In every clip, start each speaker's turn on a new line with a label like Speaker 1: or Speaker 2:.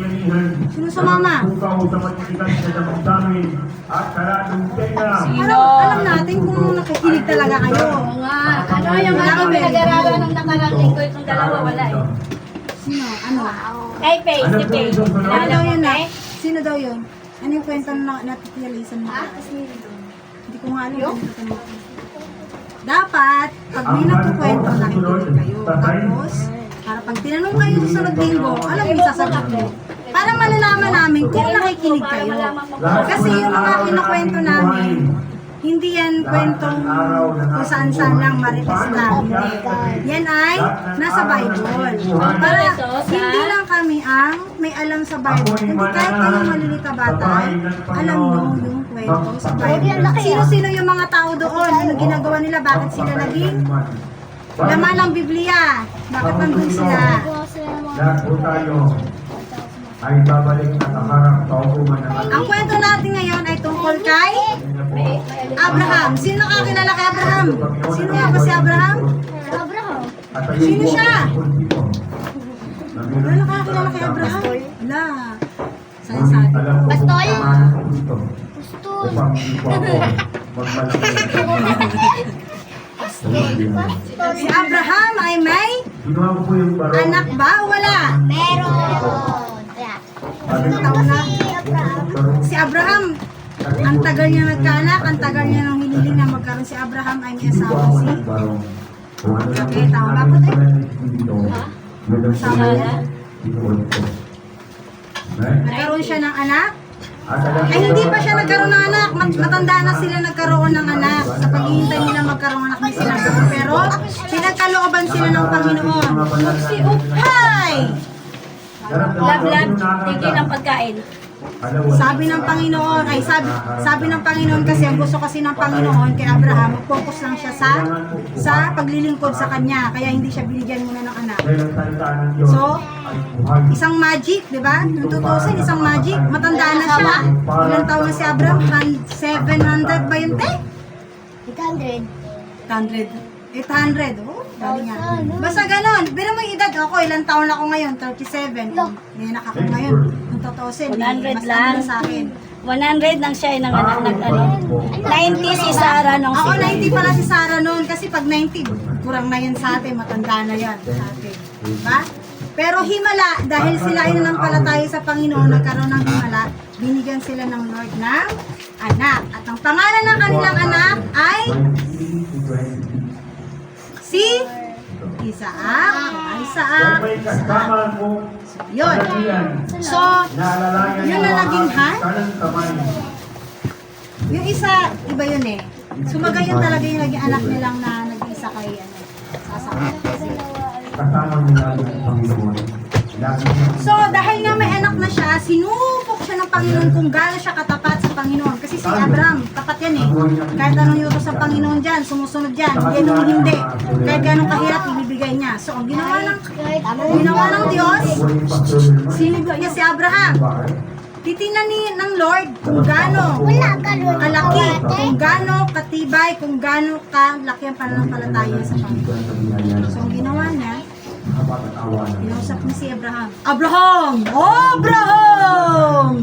Speaker 1: Sino sa mama?
Speaker 2: Sino?
Speaker 1: Alam natin kung nakikinig talaga kayo.
Speaker 2: Oo nga. Ano yung mga pinag-aralan ng nakarang linggo itong dalawa? Wala eh.
Speaker 1: Sino? Ano?
Speaker 2: Kay Faye, si Faye.
Speaker 1: Ano
Speaker 2: Kilala
Speaker 1: daw
Speaker 2: mo,
Speaker 1: yun na?
Speaker 2: Faye?
Speaker 1: Sino daw yun? Ano yung kwento na natitilisan mo? Hindi ko nga alam. Dapat, pag may nagkukwento, nakikinig kayo. Tapos, para pag tinanong kayo sa sunod linggo, alam mo yung sasagot mo. Para malalaman namin kung nakikinig kayo. Kasi yung mga kinukwento namin, hindi yan kwentong kung saan-saan lang marites lang. Hindi. Yan ay nasa Bible. Para hindi lang kami ang may alam sa Bible. Kundi kahit kayong malilita bata, alam nyo yung kwento sa Bible. Sino-sino yung mga tao doon? Ano ginagawa nila? Bakit sila naging laman ng Biblia? Bakit nandun sila?
Speaker 3: Lahat po tayo ay babalik at kaharap sa hukuman ng
Speaker 1: Ang kwento natin ngayon ay tungkol kay Abraham. Sino nakakilala kay Abraham? Sino nga ba si Abraham? Sino siya? Wala nakakilala kay Abraham? Wala. Saan sabi ko?
Speaker 2: Pastol?
Speaker 3: Pastol. Upang hindi po ako magmalaki.
Speaker 1: Si Abraham ay may
Speaker 3: Ginawa ko po yung barong.
Speaker 1: anak ba o wala? Ilang taon na? Si Abraham, ang tagal niya nagkaanak, ang tagal niya nang hiniling na magkaroon si Abraham ay may
Speaker 3: Hindi po
Speaker 1: asawa
Speaker 3: ako
Speaker 1: si
Speaker 3: nagbarong. Kung ano lang
Speaker 1: Okay,
Speaker 3: po
Speaker 1: tama ba
Speaker 3: sinabi
Speaker 1: po,
Speaker 3: ng
Speaker 1: Tay?
Speaker 3: pananalitin dito, walang
Speaker 1: Tama
Speaker 3: sinabi,
Speaker 1: yan?
Speaker 3: ituon ko. Right?
Speaker 1: nagkaroon siya ng anak.
Speaker 3: At alam
Speaker 1: Ay
Speaker 3: ko
Speaker 1: hindi
Speaker 3: daw,
Speaker 1: pa siya nagkaroon ng anak. Matanda na sila nagkaroon ng anak. Sa paghihintay nila magkaroon ng anak ni sila. Pero pinagkalooban sila ng Panginoon. Si Upay!
Speaker 2: Love, tigil ang pagkain.
Speaker 1: Sabi ng Panginoon, ay sabi ng Panginoon kasi, ang gusto kasi ng Panginoon kay Abraham, mag-focus lang siya sa paglilingkod sa kanya. Kaya hindi siya binigyan muna ng anak. So, isang magic, di ba? Nung tutusin, isang magic. Matanda na siya. Ilang taon na si Abraham? 700 ba yun, te? 800. 800. Oh, dali nga. Basta ganon. Pero may edad ako. Ilang taon ako ngayon? 37. May anak ako ngayon. Nung tutusin,
Speaker 2: 100
Speaker 1: mas
Speaker 2: lang.
Speaker 1: ano sa akin.
Speaker 2: 100 lang siya ng anak ng ano. 90 si Sarah nung
Speaker 1: Ako,
Speaker 2: si
Speaker 1: 90 pala si Sarah noon. Kasi pag 90, kurang na yan sa atin. Matanda na yan sa atin. Diba? Pero himala, dahil sila ay nanampalataya sa Panginoon, nagkaroon ng himala, binigyan sila ng Lord ng anak. At ang pangalan ng kanilang anak ay si Isaac. Isaac. Yun. So, yun na naging yung isa, iba yun eh. Sumagayon talaga yung naging anak nilang na nag-isa kay sasakit.
Speaker 3: Kasama nila yung Panginoon. Lagi niya-
Speaker 1: So, dahil nga may anak na siya, sinupok siya ng Panginoon kung gaano siya katapat sa Panginoon. Kasi si Abraham, tapat yan eh. Kahit anong yutos sa Panginoon dyan, sumusunod dyan. Yan ang hindi. Kahit gano'ng kahirap, ibibigay niya. So, ang ginawa ng Diyos, sinigwa niya si Abraham. Titingnan ng Lord kung gaano kalaki, kung gaano katibay, kung gaano kalaki ang pananampalataya sa Panginoon. So, ang ginawa niya, inausap niya si Abraham. Abraham! Abraham!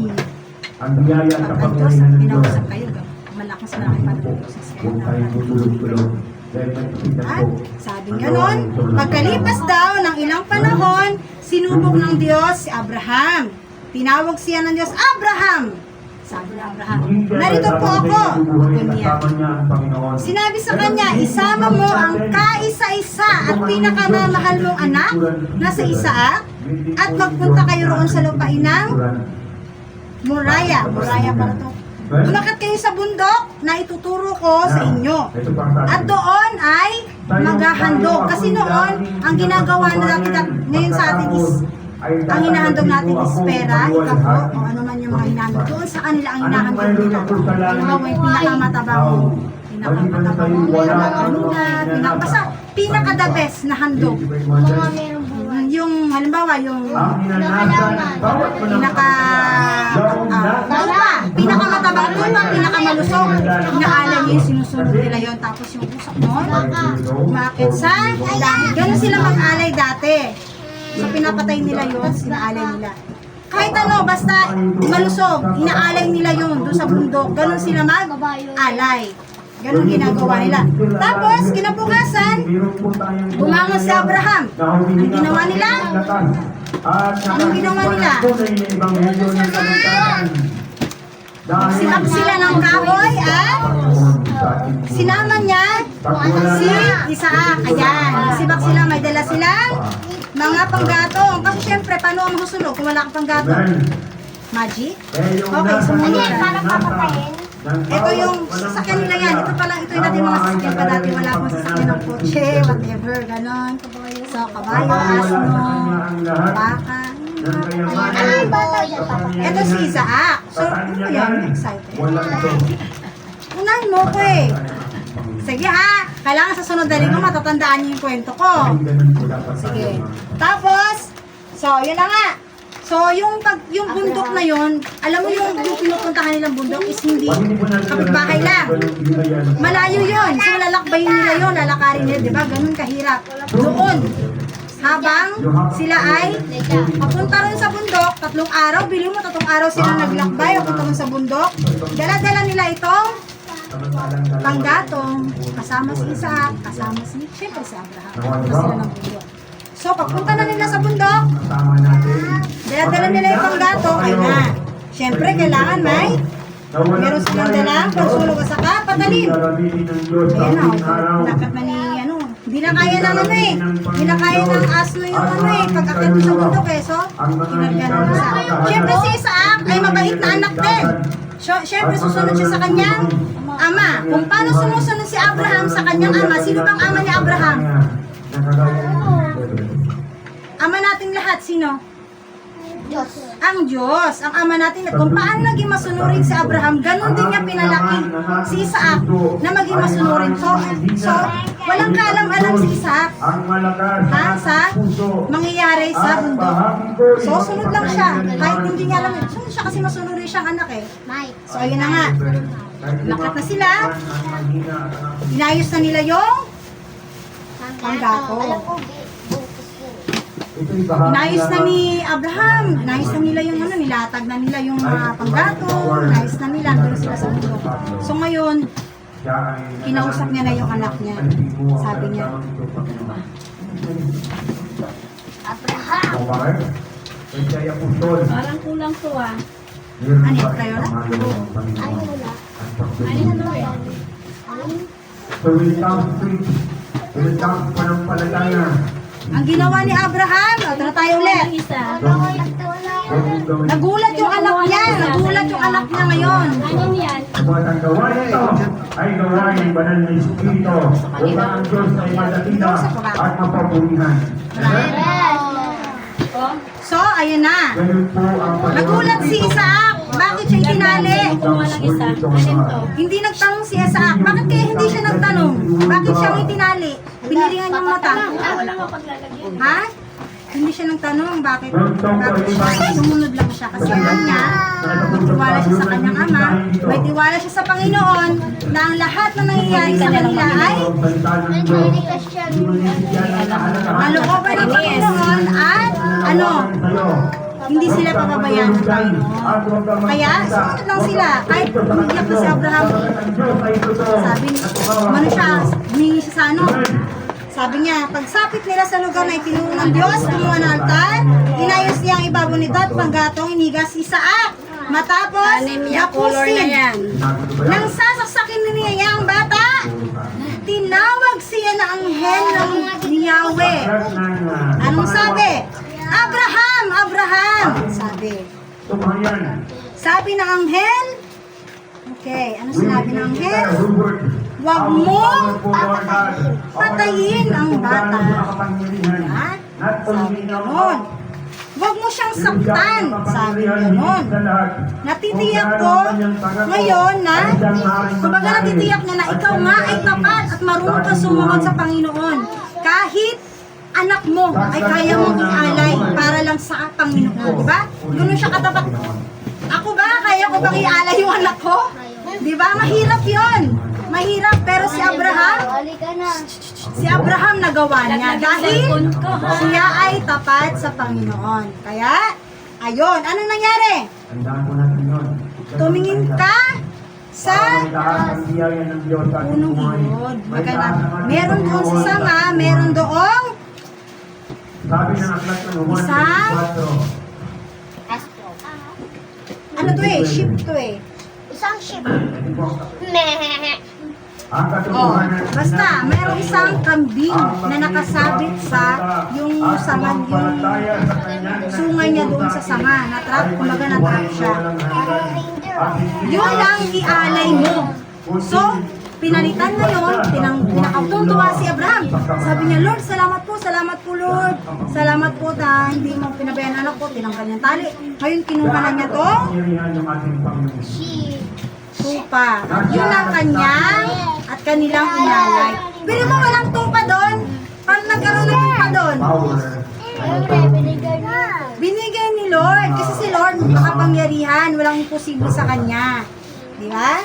Speaker 3: Ang biyaya sa
Speaker 1: Pag Diyos,
Speaker 3: pagkain ng Diyos.
Speaker 1: inausap kayo, malakas na aking panunod sa
Speaker 3: Huwag tayong tutulog-tulog. Dahil makikita
Speaker 1: At
Speaker 3: ko,
Speaker 1: sabing ganon, pagkalipas daw ng ilang panahon, sinubok ng Diyos si Abraham. Tinawag siya ng Diyos, Abraham! Sabi ni Abraham, narito po ako, sabi niya.
Speaker 3: kasama niya ang Panginoon.
Speaker 1: Sinabi sa kanya, isama mo ang kaisa-isa at pinakamamahal mong anak na sa Isaac at magpunta kayo roon sa lupain ng Moriah. Moriah para to. Umakyat kayo sa bundok na ituturo ko sa inyo. At doon ay maghahandog. Kasi noon, ang ginagawa na natin ngayon sa atin is, ang hinahandog natin is pera, ikapo, o ano man yung mga hinahandog. Doon sa kanila ang hinahandog nila. Halimbawa yung pinakamatabang, basta pinaka-the best na handog. Yung, halimbawa, yung pinakamatabang tupa, pinakamalusog, inaalay niya yung sinusunod nila yon. Tapos yung usok mo, umakit sa langit. Ganun sila mag-alay dati. So pinapatay nila yun, sinaalay nila. kahit ano, basta malusog, inaalay nila yun doon sa bundok. Ganon sila mag-alay. Ganon ginagawa nila. Tapos, kinabukasan, bumangon si Abraham. Ang ginawa nila? Anong ginawa nila? Sinap sila ng kahoy at sinama niya si Isaac. Ayan, sibak sila, may dala silang mga panggatong. Kasi syempre, paano ang masusunog kung wala kang panggatong? Magic? Okay, sumunod ka. Ito yung sasakyan nila yan. Ito palang, ito yung dati mga sasakyan pa dati. Wala akong sasakyan ng kotse, whatever, ganon. So, kabayo, asno, baka. Ito si Isaac. So, ano ba yan? Excited. Unahin mo ko eh. Sige ha, kailangan sa sunod na linggo matatandaan niyo yung kwento ko. Sige. Tapos, so, yun na nga. So, yung bundok na yun, alam mo yung pinupuntahan nilang bundok is hindi kapitbahay lang. Malayo yun. So, lalakbayin nila yun, lalakarin nila, di ba? Ganun kahirap. Doon, habang sila ay papunta ron sa bundok, 3 araw, bilhin mo 3 araw sila naglakbay, papunta ron sa bundok. Dala-dala nila itong panggatong, kasama si Isaac, kasama siyempre si Abraham. Papunta sila ng bundok. So, pagpunta na nila sa bundok, dala-dala nila yung panggatong, ay na. Siyempre, kailangan meron silang dalang pansulog sa patalim. Ayan o, dapat na ni, hindi na kaya ng hindi na kaya ng asno yung pagkakit sa bundok eh. So, kinagyan ng isa. Siyempre si Isaac ay mabait na anak din. Siyempre susunod siya sa kanyang ama. Kung paano sumusunod si Abraham sa kanyang ama, sino bang ama ni Abraham? Ama nating lahat, sino?
Speaker 2: Diyos.
Speaker 1: Ang Diyos, ang ama natin. Kung paano naging masunurin si Abraham, ganun din niya pinalaki si Isaac na maging masunurin. So walang kaalam-alam si Isaac sa mangyayari sa bundok. So, sunod lang siya. Kahit hindi niya alam, sunod siya kasi masunurin siyang anak eh. So, ayun na nga. Lakat na sila. Inayos na nila yung panggato. Inayos na ni Abraham, inayos na nila yung nilatag na nila yung mga panggato, inayos na nila, doon sila sa bundok. So ngayon, kinausap niya na yung anak niya. Sabi niya,
Speaker 2: Abraham.
Speaker 4: Parang kulang to ah.
Speaker 1: ano yung tayo na?
Speaker 2: Ay, wala.
Speaker 1: Ang ginawa ni Abraham, tara tayo ulit.
Speaker 4: Isa.
Speaker 1: Nagulat yung anak niya, nagulat yung anak niya ngayon.
Speaker 4: Anong yan?
Speaker 3: Ang gawain ito ay gawain ng banal na Espiritu upang ang Diyos ay madatinda at mapapurihan.
Speaker 1: So, ayun na.
Speaker 3: Ganun po ang
Speaker 1: Nagulat si Isaac. Bakit siya itinali?
Speaker 4: Kumuha ng isa. Alin to?
Speaker 1: Hindi nagtanong si Isaac. Bakit kaya hindi siya nagtanong? Bakit siya itinali? Biniringan yung mata.
Speaker 4: Wala mo paglalagyan.
Speaker 1: Ha? Hindi siya nagtanong bakit siya. Sumunod lang siya kasi alam niya, may tiwala siya sa kanyang ama, may tiwala siya sa Panginoon na ang lahat na nangyayari sa kanila ay malooban ng Panginoon at hindi sila pababayaan ng Panginoon. Kaya, sumunod lang sila. Kahit umiyak na si Abraham, sabi siya, humingi siya sa sabi niya, pagsapit nila sa lugar na itinuro ng Diyos, kumuha ng altar, inayos niya ang ibabaw nito at panggatong inigas si Isaac. Matapos, yapusin nang sasaksakin niya ang bata, tinawag siya na anghel ng Yahweh. Anong sabi? Abraham! Abraham! Sabi ng anghel, okay, ano sinabi ng anghel? Huwag mong patayin ang bata. Yan. Sabi gano'n. Huwag mo siyang saktan. Sabi gano'n. Natitiyak ko ngayon na, kumbaga natitiyak niya na ikaw nga ay tapat at marunong ka sumunod sa Panginoon. Kahit anak mo ay kaya mong ialay para lang sa Panginoon. Diba? Gano'n siya katapat. Ako ba? Kaya ko bang ialay yung anak ko? Diba? Mahirap yon. Mahirap, pero si Abraham nagawa niya dahil siya ay tapat sa Panginoon. Kaya, Ayun, ano nangyari?
Speaker 3: Tandaan po natin yun.
Speaker 1: Tumingin ka sa
Speaker 3: May taas ang biyaya ng Diyos sa ating
Speaker 1: punong
Speaker 3: buhay.
Speaker 1: iyon.
Speaker 3: May taas ang ating
Speaker 1: Meron doon sa
Speaker 3: Panginoon.
Speaker 1: sanga, meron doong
Speaker 3: Sabi ng aklat ng Juan
Speaker 1: Isang?
Speaker 3: 24.
Speaker 2: Astro.
Speaker 1: ano to eh, ship to eh.
Speaker 2: Isang ship.
Speaker 3: Ito po.
Speaker 2: Meh.
Speaker 3: Ang
Speaker 1: Oh,
Speaker 3: katotohanan,
Speaker 1: basta
Speaker 3: sinabi ko
Speaker 1: merong
Speaker 3: sa
Speaker 1: isang
Speaker 3: iyo,
Speaker 1: kambing
Speaker 3: ang
Speaker 1: na nakasabit sa yung
Speaker 3: at
Speaker 1: sangan, yung
Speaker 3: sumampalataya sa kanyang
Speaker 1: sungay niya doon sa sanga, na-trap,
Speaker 3: ay
Speaker 1: kumbaga
Speaker 3: may
Speaker 1: na-trap
Speaker 3: buhay
Speaker 1: siya.
Speaker 3: na walang hanggan. At hindi
Speaker 1: Yun lang ialay mo. So, pinalitan ngayon, pinakautuntuwa si Abraham. Sabi niya, Lord, salamat po Lord. Salamat po na hindi mo pinabayaan anak ko, tinanggal niyang tali. Ngayon, kinuha na niya to,
Speaker 3: Kapangyarihan ng ating Panginoon.
Speaker 2: Ship.
Speaker 1: tupa. Yun ang kanyang at kanilang inalay. Pero mo walang tupa doon. Paano nagkaroon ng tupa doon?
Speaker 3: Power.
Speaker 2: Siyempre, binigay niya.
Speaker 1: Binigay ni Lord. Kasi si Lord makapangyarihan. Walang imposible sa kanya. Di ba?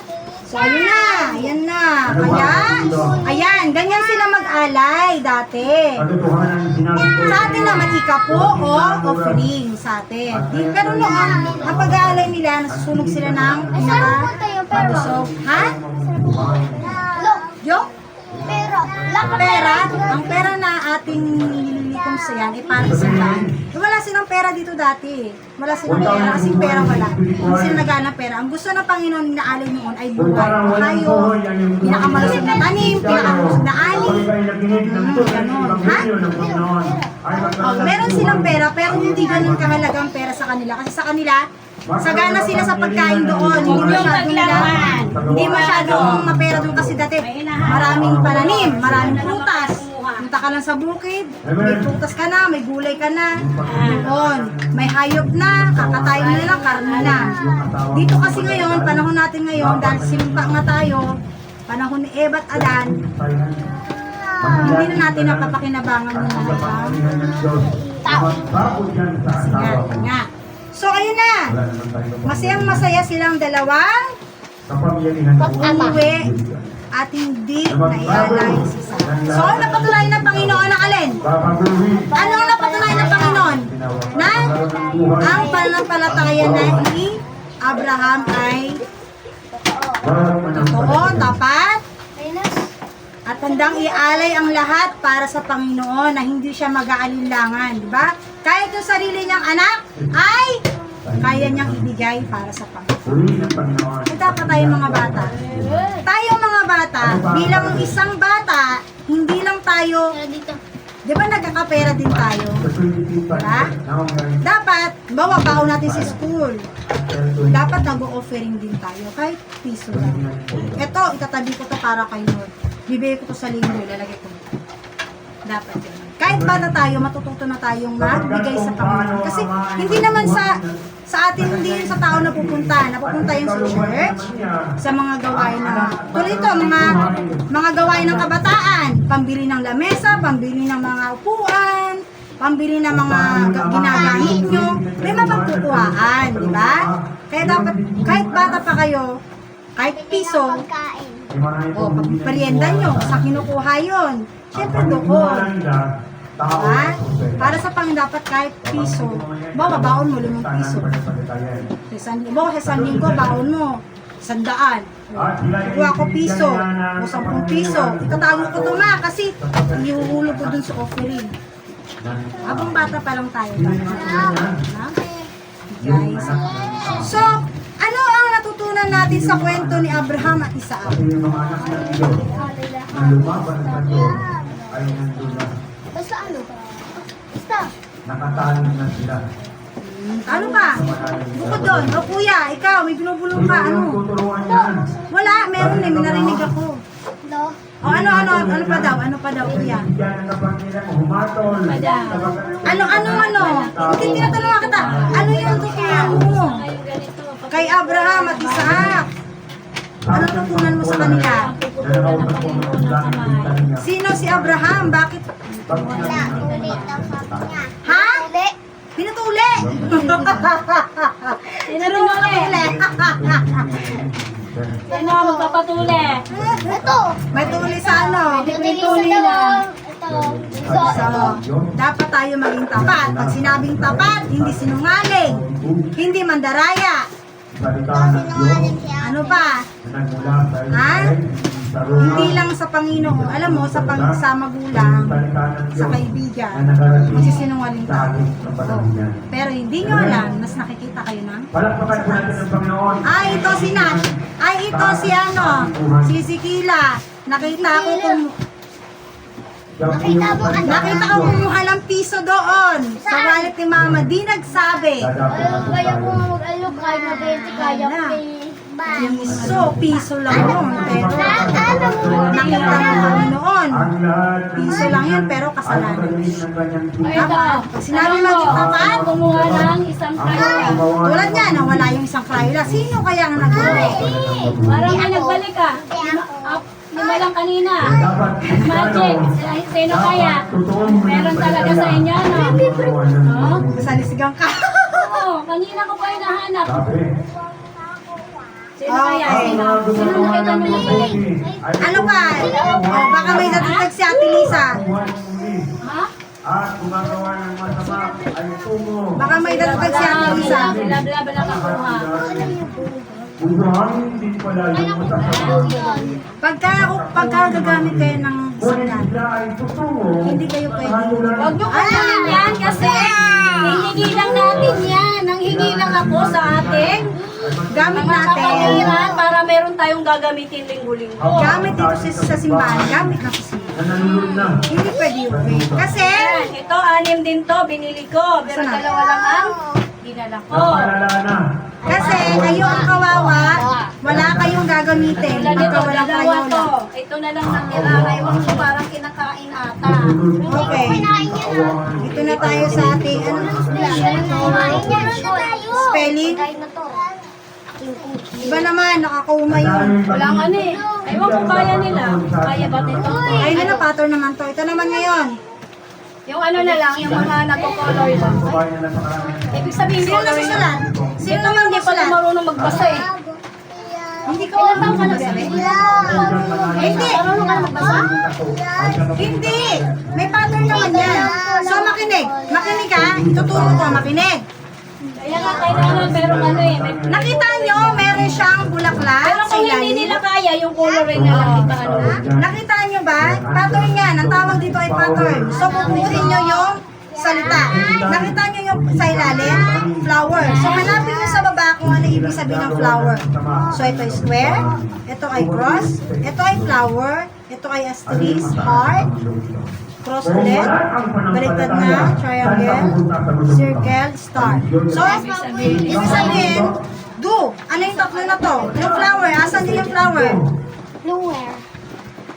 Speaker 1: So, ayun na. Ayan na. Kaya, ayan. Ganyan sila mag-alay dati.
Speaker 3: Katotohanan ang sinabi ko.
Speaker 1: Sa atin naman, ikapo o offering sa atin. Pero noon, ang pag-aalay nila, nasusunog sila ng pinaka-palusog. Ha?
Speaker 2: Look,
Speaker 1: Yung?
Speaker 2: pero, lakad
Speaker 1: Pera, ang pera na ating nililikom sa yan, ay para sa yan. Wala silang pera dito dati. Wala silang pera, kasi pera wala. Hindi sila nagana pera. Ang gusto ng Panginoon inaalay noon ay buhay. Kayo, pinakamalusog na tanim, pinakamalusog na ani. Ganon. Ha? Oh, meron silang pera, pero hindi ganun kahalaga ang pera sa kanila. Kasi sa kanila, sagana sila sa pagkain doon. Hindi masyadong mapera doon kasi dati maraming pananim, maraming prutas. Punta ka lang sa bukid, may prutas ka na, may gulay ka na. Doon, may hayop na, kakatayin mo na lang, karne na. Dito kasi ngayon, panahon natin ngayon, dahil sinumpa nga tayo, panahon ni Eva at Adan, hindi na natin napapakinabangan yung mga tao. Nga. So, ayun na. Masayang masaya silang dalawang umuwi at hindi naialay si Sarah. So, ang napatunayan ng Panginoon na alin? Ano ang napatunayan ng Panginoon? Na ang pananampalataya na ni Abraham ay totoo, tapat, at handang ialay ang lahat para sa Panginoon na hindi siya mag-aalinlangan, di ba? Kahit yung sarili niyang anak ay kaya niyang ibigay para sa Panginoon. Ito pa tayo mga bata. Tayong mga bata, bilang isang bata, hindi lang tayo,
Speaker 2: dito.
Speaker 1: di ba nagkakapera din tayo? Diba? Dapat, bawa baon natin sa school. Dapat nag-offering din tayo, kahit piso lang. Ito, itatabi ko to para kay Lord. Bibigay ko to sa linggo, lalagay ko. Dapat yun. Kahit bata tayo, matututo na tayong magbigay sa Panginoon. Kasi hindi naman sa atin, hindi yun sa tao napupunta. Napupunta yun sa church, sa mga gawain na, tulad ito, mga gawain ng kabataan, pambili ng lamesa, pambili ng mga upuan, pambili ng mga ginagamit nyo, may mapagkukuhaan, di ba? Kaya dapat, kahit bata pa kayo, kahit piso,
Speaker 2: Pagkain.
Speaker 1: o pagparienda nyo, sa kinukuha yun, syempre doon. Diba? Para sa Panginoon dapat kahit piso, bawa baon mo 5 piso. Sa isang linggo, baon mo 100. Kuha ko piso, o 10 piso. Itatago ko ito ma, kasi ihuhulog ko dun sa offering. Habang bata pa lang tayo. Guys. So, ano ang natutunan natin sa kwento ni Abraham at Isaac?
Speaker 3: Kasi yung mga anak ng Diyos na lumaban sa Diyos ay nandun na.
Speaker 2: Basta ano? Basta.
Speaker 3: Nakatalo na sila.
Speaker 1: Ano pa? Bukod doon. O kuya, ikaw, may binubulong ka. Ano?
Speaker 3: Tuturuan yan.
Speaker 1: Wala, meron eh. May narinig ako.
Speaker 2: No?
Speaker 1: O ano pa daw? Ano pa daw, kuya?
Speaker 3: Bigyan ng kapatiran, humatol.
Speaker 1: Ano? Hindi tinatanong kita. Ano yung tutunan mo? Kay Abraham at Isaac. Ano tutunan mo sa kanila? Sino si Abraham? Bakit?
Speaker 2: Wala. Ulit ang sabi niya.
Speaker 1: Ha?
Speaker 2: Uli.
Speaker 1: Pinatuli!
Speaker 4: Sino tumuli? Sino ang magpapatuli?
Speaker 2: Ito.
Speaker 1: May tuli sa ano?
Speaker 2: Ito yung sa dalawang. Ito
Speaker 1: So, dapat tayo maging tapat. Pag sinabing tapat, hindi sinungaling, hindi mandaraya. Ano pa? Ha? Hindi lang sa Panginoon, alam mo, sa magulang, sa kaibigan, magsisinungaling tayo. Pero hindi nyo alam, mas nakikita kayo ng
Speaker 3: Palakpakan po natin ang Panginoon.
Speaker 1: ay, ito si Nash. Ay, ito si ano, si Sikila. Nakita ko kumuha ng piso doon sa wallet ni Mama. Di nagsabi.
Speaker 2: Kaya ko mag-alog kahit na 20, kaya ko
Speaker 1: Piso lang yun. Pero nakita ng Panginoon. Piso lang yun, pero kasalanan. Dapat, pag sinabi maging tapat,
Speaker 2: kumuha ng isang kaya.
Speaker 1: tulad niya, nawala yung isang Crayola. Sino kaya ang nagawin?
Speaker 2: Parang may nagbalik ka. Lima lang kanina. Magic. Sino kaya? Meron talaga sa inyo, no?
Speaker 1: Salisigang ka.
Speaker 2: Oo, kanina ko pa hinahanap. Sino kaya? Sino? Sino nakita mo nagbalik?
Speaker 1: Ano pa? O, baka may natutag si Ate Lisa.
Speaker 2: Ha?
Speaker 3: At gumagawa ng masama ay tungo.
Speaker 1: Baka may natutag si Ate Lisa.
Speaker 2: Labi-labi lang kakuha.
Speaker 3: Bubuhangin din pala yung masasama.
Speaker 1: Pagka gagamit kayo ng
Speaker 3: Ngunit
Speaker 1: sakyan,
Speaker 3: sila ay tutungo.
Speaker 1: hindi kayo pwede.
Speaker 2: Huwag niyo kunin yan kasi hihingi lang natin yan. Nang hingi lang ako sa ating
Speaker 1: Gamit
Speaker 2: mga
Speaker 1: natin.
Speaker 2: kapatiran para meron tayong gagamitin linggo-linggo.
Speaker 1: Gamit dito sa simbahan. Gamit na kasi.
Speaker 3: Na nalulod na.
Speaker 1: Hindi pwede yun. Kasi,
Speaker 2: Ayan, ito, 6 din to, binili ko. Pero
Speaker 1: Saan?
Speaker 2: dalawa lang ang dinala ko.
Speaker 3: Napalala na.
Speaker 1: kasi kayo ang kawawa, wala kayong gagamitin.
Speaker 2: Tulad nito,
Speaker 1: Pagka walang
Speaker 2: dalawa to.
Speaker 1: Crayola.
Speaker 2: Ito na lang natira. Ewan ko parang kinakain ata.
Speaker 1: Okay. Dito na tayo sa ating spelling. Iba naman, nakakuuma yun.
Speaker 2: Walang ano eh. Ewan ko kaya nila. Kaya ba nito?
Speaker 1: Ay, ano, pattern naman to. Ito naman ngayon.
Speaker 2: Yung ano na lang, yung mga nagko-color lang.
Speaker 3: Kumain na sa karami.
Speaker 2: Ibig sabihin,
Speaker 1: Sino
Speaker 2: coloring
Speaker 1: nasusulat?
Speaker 2: lang.
Speaker 1: Sino
Speaker 2: Ito
Speaker 1: naman
Speaker 2: hindi pa na
Speaker 1: nasusulat?
Speaker 2: marunong magbasa eh.
Speaker 1: Hindi ko alam ka nagsabi. Hindi.
Speaker 2: Marunong ka na magbasa?
Speaker 1: Hindi. May pattern naman yan. So, makinig. Makinig ka. Ituturo ko, makinig.
Speaker 2: Kaya nga kailangan merong ano eh. May...
Speaker 1: Nakita nyo, meron siyang bulaklak
Speaker 2: Pero
Speaker 1: sa
Speaker 2: kung hindi
Speaker 1: ilalim.
Speaker 2: nila kaya, yung coloring na lang kita ano.
Speaker 1: Nakita nyo ba? Pattern yan. Ang tawag dito ay pattern. So, bubuuin nyo yung salita. Nakita nyo yung sa ilalim? Flower. So, hanapin nyo sa baba kung ano ibig sabihin ng flower. So, ito ay square. Ito ay cross. Ito ay flower. Ito ay asterisk, heart, cross ulit, baliktad na, triangle, circle, star. So, ibig sabihin, do. Ano yung tatlo na to? Yung flower. Asan din yung flower?
Speaker 2: Nowhere.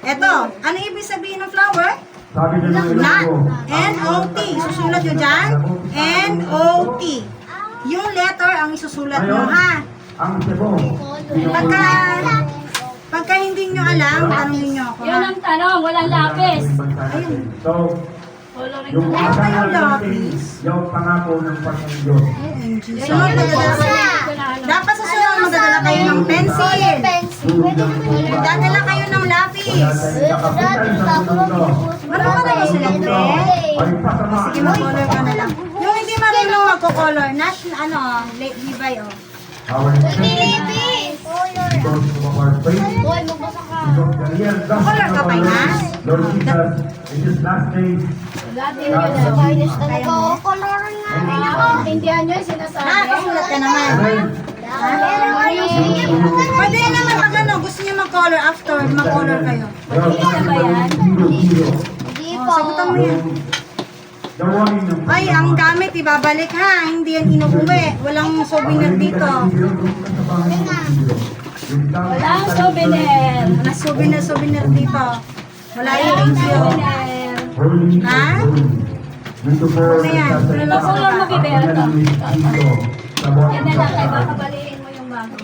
Speaker 1: Ito. Ano ibig sabihin ng flower?
Speaker 3: Sabi nila
Speaker 1: Not. N-O-T. Susulat nyo dyan. N-O-T. Yung letter ang isusulat nyo, ha?
Speaker 3: ang Cebu.
Speaker 1: Pagka hindi nyo alam, tanongin nyo ako,
Speaker 2: Yun
Speaker 1: ha?
Speaker 2: ang tanong, walang lapis.
Speaker 3: So,
Speaker 2: Coloring
Speaker 3: yung
Speaker 2: na lang.
Speaker 1: Wala kayong
Speaker 3: natin,
Speaker 1: lapis.
Speaker 3: yung pangako ng Panginoon Diyos.
Speaker 1: Sunod, dapat sa sunod, magdadala kayo ng pencil. Magdadala kayo ng lapis.
Speaker 3: Nakapitan sa mundo.
Speaker 1: Marunong ka na ba sila, Dre?
Speaker 3: Ay pasama.
Speaker 1: Sige, mag-color ka na lang. Yung hindi marunong magko-color, Levi, oh.
Speaker 3: Our Because of our faith,
Speaker 1: Color ka pa, Inas?
Speaker 3: Lord Jesus, in His last days,
Speaker 2: Latin yun eh.
Speaker 1: Kaya mo?
Speaker 2: Intindihan nyo yung sinasabi.
Speaker 1: Nakakasulat ka naman. Pwede naman pag ano, gusto niyo mag-color after, mag-color kayo. Oh, sagutan mo yan. Ay, ang gamit ibabalik ha, hindi yan inuuwi. Walang souvenir dito.
Speaker 2: Walang souvenir.
Speaker 1: Wala souvenir dito. Wala yung ingyo. Ha?
Speaker 3: Ano
Speaker 1: yan?
Speaker 2: Color mo, Biberto. Yan na lang, kaya baka balihin mo yung bago.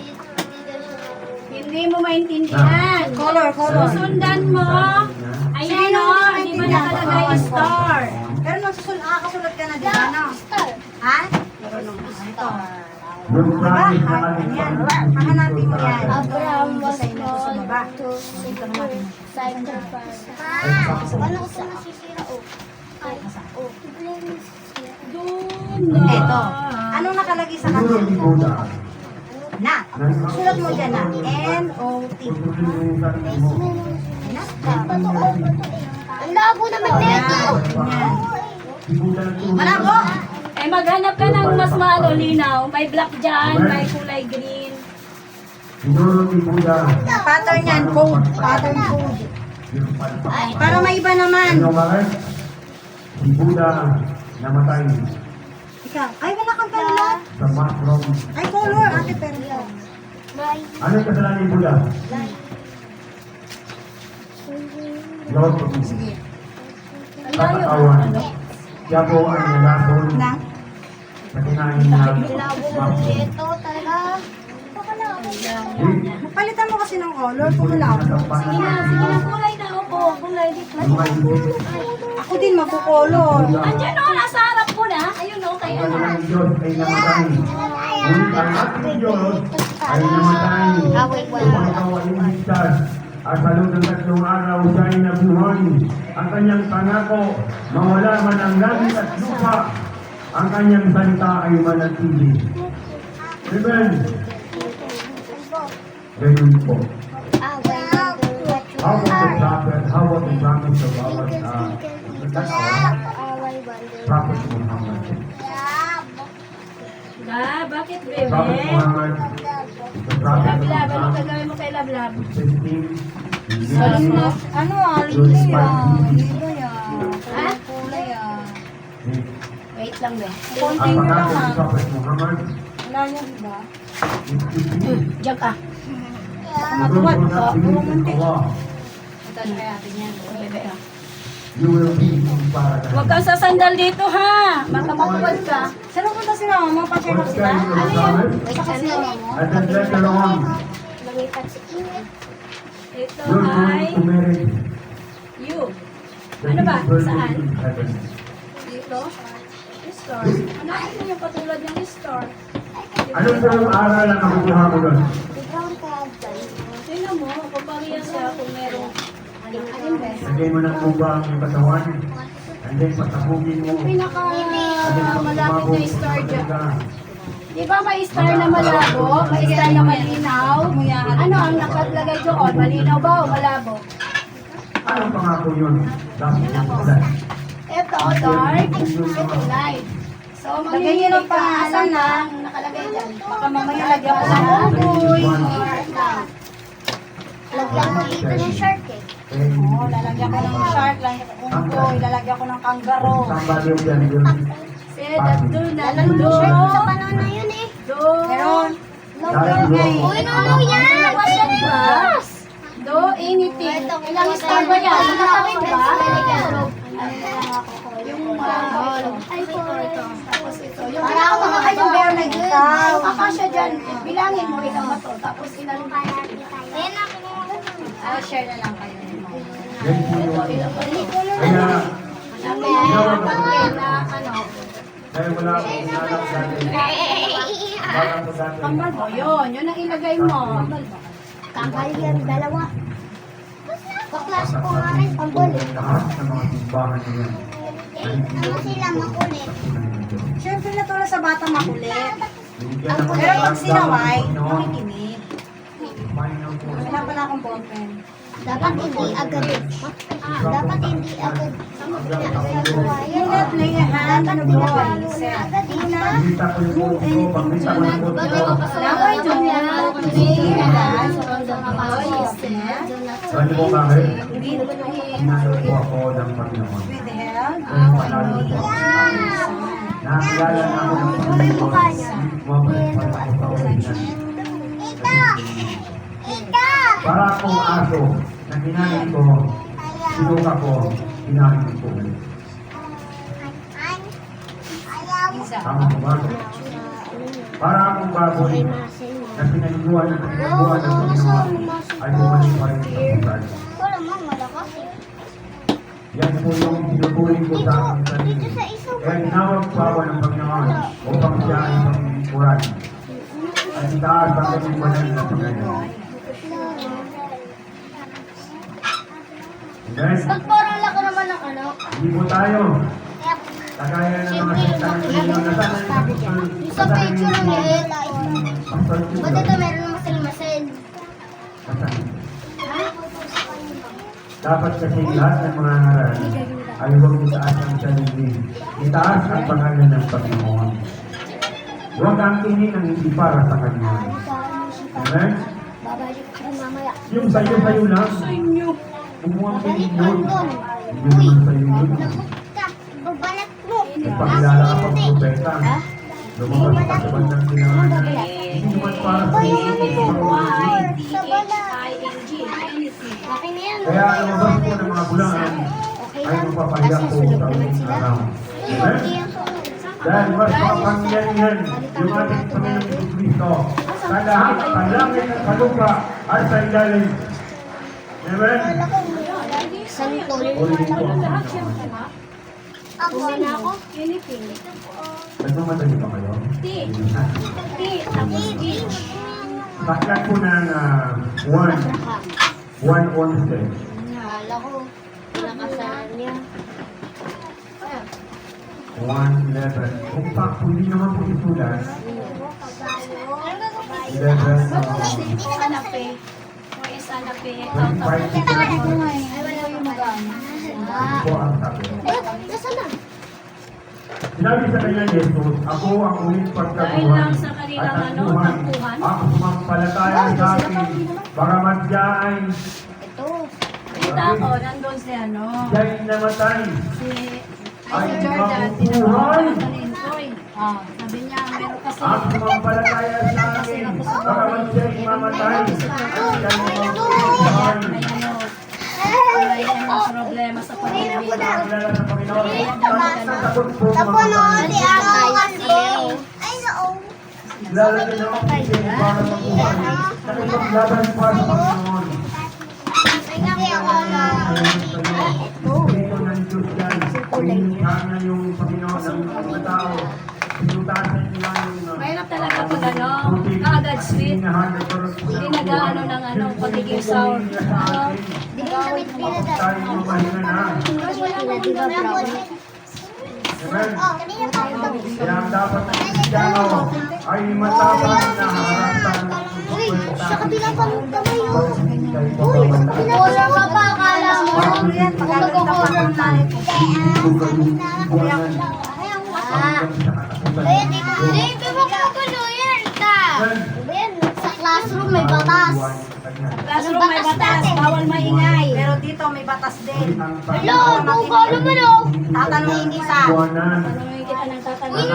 Speaker 2: Hindi mo maintindihan.
Speaker 1: Color.
Speaker 2: Susundan mo. Ayan o, di ba nakalagay star?
Speaker 1: Pero nakasulat ka na, di ba, no? Ha? Ito.
Speaker 3: Yung
Speaker 1: Diba?
Speaker 3: promise na
Speaker 1: Heart,
Speaker 3: ating
Speaker 1: ganyan.
Speaker 3: Panginoon
Speaker 1: Hahanapin mo yan.
Speaker 4: Abraham
Speaker 1: Dito
Speaker 4: was
Speaker 1: sa inyo, sa
Speaker 4: called
Speaker 1: baba.
Speaker 4: to sacrifice.
Speaker 5: Paano ko sa nasisira? Oh. Ay, oh.
Speaker 2: Doon na.
Speaker 1: Eto. Anong nakalagay sa
Speaker 3: Siguro
Speaker 1: kanya?
Speaker 3: ni Buddha,
Speaker 1: Na. Sulat mo dyan na. N-O-T.
Speaker 3: tutuloy mo yung sarili mo.
Speaker 1: Ayun na.
Speaker 5: Ang labo naman nito.
Speaker 1: Ganyan.
Speaker 3: Si Buddha nagturo.
Speaker 1: Malabo!
Speaker 2: Eh, maghanap ka ng mas linaw. May black dyan, may kulay green.
Speaker 3: Siguro ni Buddha,
Speaker 1: Pattern yan. Code. Pattern code.
Speaker 3: yung palpak.
Speaker 1: Para may iba naman.
Speaker 3: Ano bakit? Si Buddha namatay
Speaker 1: Ikaw. Ay, wala kang color.
Speaker 3: sa mushroom.
Speaker 1: Ay, color. Ate, pero ikaw.
Speaker 3: Ano yung kasalanan ni Buddha? Lord of Peace.
Speaker 1: Sige.
Speaker 2: Ang layo.
Speaker 3: Katatawan. Siya po ang nalason
Speaker 1: Nang?
Speaker 3: sa kinain na
Speaker 5: Labo naman
Speaker 3: mushroom.
Speaker 5: nito talaga.
Speaker 1: Palitan mo kasi ng color. Pumulaw.
Speaker 2: Sige na, kulay na. Opo, kulay.
Speaker 1: Ako din magkukolor.
Speaker 2: Andyan o, nasa harap ko na. Ayun o, kay
Speaker 3: Ang
Speaker 2: ano.
Speaker 3: ng Diyos ay namatay. Ngunit ang ating Diyos ay namatay. Tumataw ay ligtas. At sa loob ng 3 araw siya ay nabuhay. Ang kanyang pangako, mawala man ang langit at lupa. Ang kanyang salita ay manatili. Amen. Ganun po. How was the prophet? How was the promise of our Prophet Muhammad?
Speaker 2: Bakit,
Speaker 3: Prophet
Speaker 2: bebe?
Speaker 3: Muhammad, the prophet of
Speaker 2: Lablab, ano
Speaker 3: Islam,
Speaker 2: gagawin mo kay Lablab?
Speaker 3: system,
Speaker 1: Saling na. Ano ah? Libre yan. Libre yan.
Speaker 2: Ha?
Speaker 1: Kulay yan.
Speaker 2: Wait lang, be.
Speaker 1: Konting
Speaker 3: ang
Speaker 1: nyo lang
Speaker 3: pagkakot
Speaker 1: ah.
Speaker 3: ng Prophet Muhammad,
Speaker 1: Wala niya, diba?
Speaker 2: Diyan ka.
Speaker 1: Matuwad. Puro muntik.
Speaker 2: Ito na kaya atin yan. Bebe, ah.
Speaker 3: You will be in paradise.
Speaker 2: Huwag kang sasandal dito, ha? Baka matuwad ka.
Speaker 1: Saan punta si mama mo? Pa-check up sila?
Speaker 3: Ano yan?
Speaker 1: Saka si mama mo?
Speaker 3: And then later on,
Speaker 5: Lumipat si Init.
Speaker 2: Ito
Speaker 3: you're
Speaker 2: ay
Speaker 3: going to marry
Speaker 2: you.
Speaker 3: the
Speaker 2: Ano ba?
Speaker 3: virgin
Speaker 2: Saan?
Speaker 3: in heaven.
Speaker 2: Dito? Store. Ano mo yung patulad ng store?
Speaker 3: Ano po ang aral na nakukuha mo doon?
Speaker 5: Background ka, guys.
Speaker 2: Tingnan mo, papariya siya kung merong alin ba?
Speaker 3: Lagay mo ng kubang yung katawan. And then pasabugin mo.
Speaker 2: Pinaka
Speaker 3: And then pag
Speaker 2: malapit
Speaker 3: umabot,
Speaker 2: na star dyan.
Speaker 3: ka.
Speaker 2: Di ba may star na malabo? May star na malinaw? Ano ang nakalagay doon? Malinaw ba o malabo?
Speaker 3: Anong pangako yun? Dahil lang.
Speaker 2: Ito, dark. Ito, light. So,
Speaker 1: Lagyan niyo ng pangalan na.
Speaker 2: nakalagay dyan.
Speaker 1: Baka mamaya lagyan ko ng ugoy.
Speaker 5: Lagyan ko dito ng shark eh.
Speaker 1: Oo, lalagyan ko ng shark, lalagyan ko ng ugoy, lalagyan ko ng kangaroo.
Speaker 3: Somebody of them will
Speaker 2: Say that do na
Speaker 5: Lalo ng shark sa panahon na yun eh.
Speaker 2: Do.
Speaker 1: Meron.
Speaker 3: Dahil mo.
Speaker 5: Uy, ano yan?
Speaker 2: Dalawa siya, di ba? Do anything. Ilang star ba yan? Nakakawin ba? Yung ay po ito. Tapos ito. Yung
Speaker 1: Para ako makakain yung bear na ikaw.
Speaker 2: Akasya dyan. Bilangin mo ilang ba to? Tapos ilang
Speaker 5: Ayan na, kinuha ko na.
Speaker 1: Share na lang kayo.
Speaker 3: Yan po yun. Kaya, dahil wala akong inalap dati. Wala ko dati.
Speaker 2: Kambal mo, yun. Yun ang ilagay mo.
Speaker 5: Kakal yan, dalawa. Baklas ko nga rin, pambol eh.
Speaker 3: Lahat ng mga timbangan niya.
Speaker 5: Ano sila makulit?
Speaker 1: Siyempre natural sa bata makulit.
Speaker 3: Binigyan ako
Speaker 1: Pero
Speaker 3: ng
Speaker 1: pag sinaway,
Speaker 3: Panginoon.
Speaker 1: makikinig.
Speaker 3: Panginoon po.
Speaker 1: Wala pala akong ballpen.
Speaker 5: Dapat hindi agad. Dapat hindi agad.
Speaker 1: Do not lay a hand on the boy.
Speaker 5: Agad
Speaker 1: Do
Speaker 5: eh.
Speaker 1: not
Speaker 3: Pagkita ko yung puso ko, pagkita ko yung puso ko.
Speaker 1: Now I do not lay a hand on the boy instead.
Speaker 3: Alam niyo po bakit?
Speaker 1: With
Speaker 3: Inayo po ako ng Panginoon.
Speaker 1: withheld.
Speaker 3: Kung panalo po ako sa Panginoon. Nakakilala na ako ng Panginoon. Mabalik pa ako sa original. Para akong aso na kinain ko, sinuka ko, kinain ko ulit. Tama po ba? Para akong baboy na pinaliguan ng Panginoon ay bumalik pa rin sa pagkakas.
Speaker 5: Wala mang malakas eh.
Speaker 3: Yan po yung pinupuling ko sa aking sarili. Kaya tinawag po ako ng Panginoon upang siya ay pangikuran. at itaas ang kanyang banal na Panginoon. Amen?
Speaker 5: Pag parang laki naman ng ano,
Speaker 3: Hindi po tayo. Kagaya ng mga salita ng Panginoon na
Speaker 5: yung sa picture ng liit, ba't ito meron ng masil-masil?
Speaker 3: Dapat kasi lahat ng mga ngaral ay huwag itaas ang sarili. Itaas ang pangalan ng Panginoon. Huwag ang tingin ang hindi para sa Kanya. Amen?
Speaker 5: Babalik ko mamaya.
Speaker 3: Yung sa'yo lang. Huwag mo ang tingin yun. Hindi naman sa'yo yun.
Speaker 5: Ka, babalat mo.
Speaker 3: Nagpakilala ka pang propeta. Lumabas ka sa bandang kailangan. Hindi naman para sa iyo.
Speaker 2: D-H-I-N-G. Anything.
Speaker 5: Okay na yan.
Speaker 3: Kaya ang lumabas po ng mga bulangan ay mapapayak po sa uling araw. Amen? Dahil mas makapangyarihan yung ating Panginoon Kristo sa lahat ng langit at sa lupa at sa ilalim. Amen?
Speaker 5: Santol.
Speaker 3: Ulitin ko ang
Speaker 2: Lahat
Speaker 3: Panginoon.
Speaker 2: siyempre ba?
Speaker 5: Ako na ako.
Speaker 2: Anything.
Speaker 3: Nagmamadali ba kayo?
Speaker 2: T. T. Tapos H.
Speaker 3: Baklat po ng 1:11.
Speaker 5: Kala ko, nakasalan niya.
Speaker 3: 1:11. Kung hindi naman po isulat, 11,
Speaker 2: Sanape. Or sanape.
Speaker 3: 25,
Speaker 5: Ay, wala yung mag-ano.
Speaker 3: po ang sabi.
Speaker 5: Nasaan na?
Speaker 3: Sinabi sa kanya ni Jesus, ako ang ulit
Speaker 2: Dahil
Speaker 3: pagkabuhan
Speaker 2: lang sa kanilang
Speaker 3: at
Speaker 2: ano,
Speaker 3: buhay.
Speaker 2: takbuhan.
Speaker 3: Ako sumampalataya sa akin, bagamat siya ay
Speaker 5: Ito.
Speaker 2: Kita ko, nandun si ano.
Speaker 3: siya'y namatay.
Speaker 2: Si
Speaker 3: Ay,
Speaker 2: Jordan.
Speaker 3: mabubuhay.
Speaker 2: Tinanong ko rin. Oy. Sabi niya, meron kasi.
Speaker 3: Ako sumampalataya sa akin, bagamat siya'y mamatay. At siya'y mabubuhay.
Speaker 2: May ano. May ano problema sa pag-ibig.
Speaker 3: Kilala ng Panginoon. Sasagot po mga
Speaker 5: Napunood si
Speaker 3: kapatid.
Speaker 5: ako kasi. Ay, nao.
Speaker 3: Kilala niyo ang pagkain para mabuhay. Nakipaglaban para sa Panginoon.
Speaker 5: Hindi ako na.
Speaker 3: Ito ng Diyos yan. Inuha niya yung Panginoon ng mga tao. Pinutasan nila yung
Speaker 2: Mahirap talaga pag ano, agad sweet. Hindi nag-ano ng ano, pagiging sour.
Speaker 5: Di ba kami pinadala?
Speaker 3: Tayo mamahinga na.
Speaker 5: Di ba brownie?
Speaker 3: Amen?
Speaker 5: Oh, kanina pa ito.
Speaker 3: Kaya ang dapat ng Kristiyano ay matapang na haraptan ng
Speaker 5: Uy, sa kabila pa ng kamay mo.
Speaker 3: pagsisigay ko.
Speaker 5: Uy, sa kabila pa. Wala ka pa, akala mo.
Speaker 1: Yan, pagkakita pa ng nalit.
Speaker 5: Hindi mo kagulo yan ka. Sa classroom may batas.
Speaker 2: Classroom may batas, bawal maingay.
Speaker 1: Pero dito may batas din.
Speaker 5: Hello, kung ano mo no?
Speaker 1: Tatanungin kita.
Speaker 2: Tanungin kita ng tatanungin.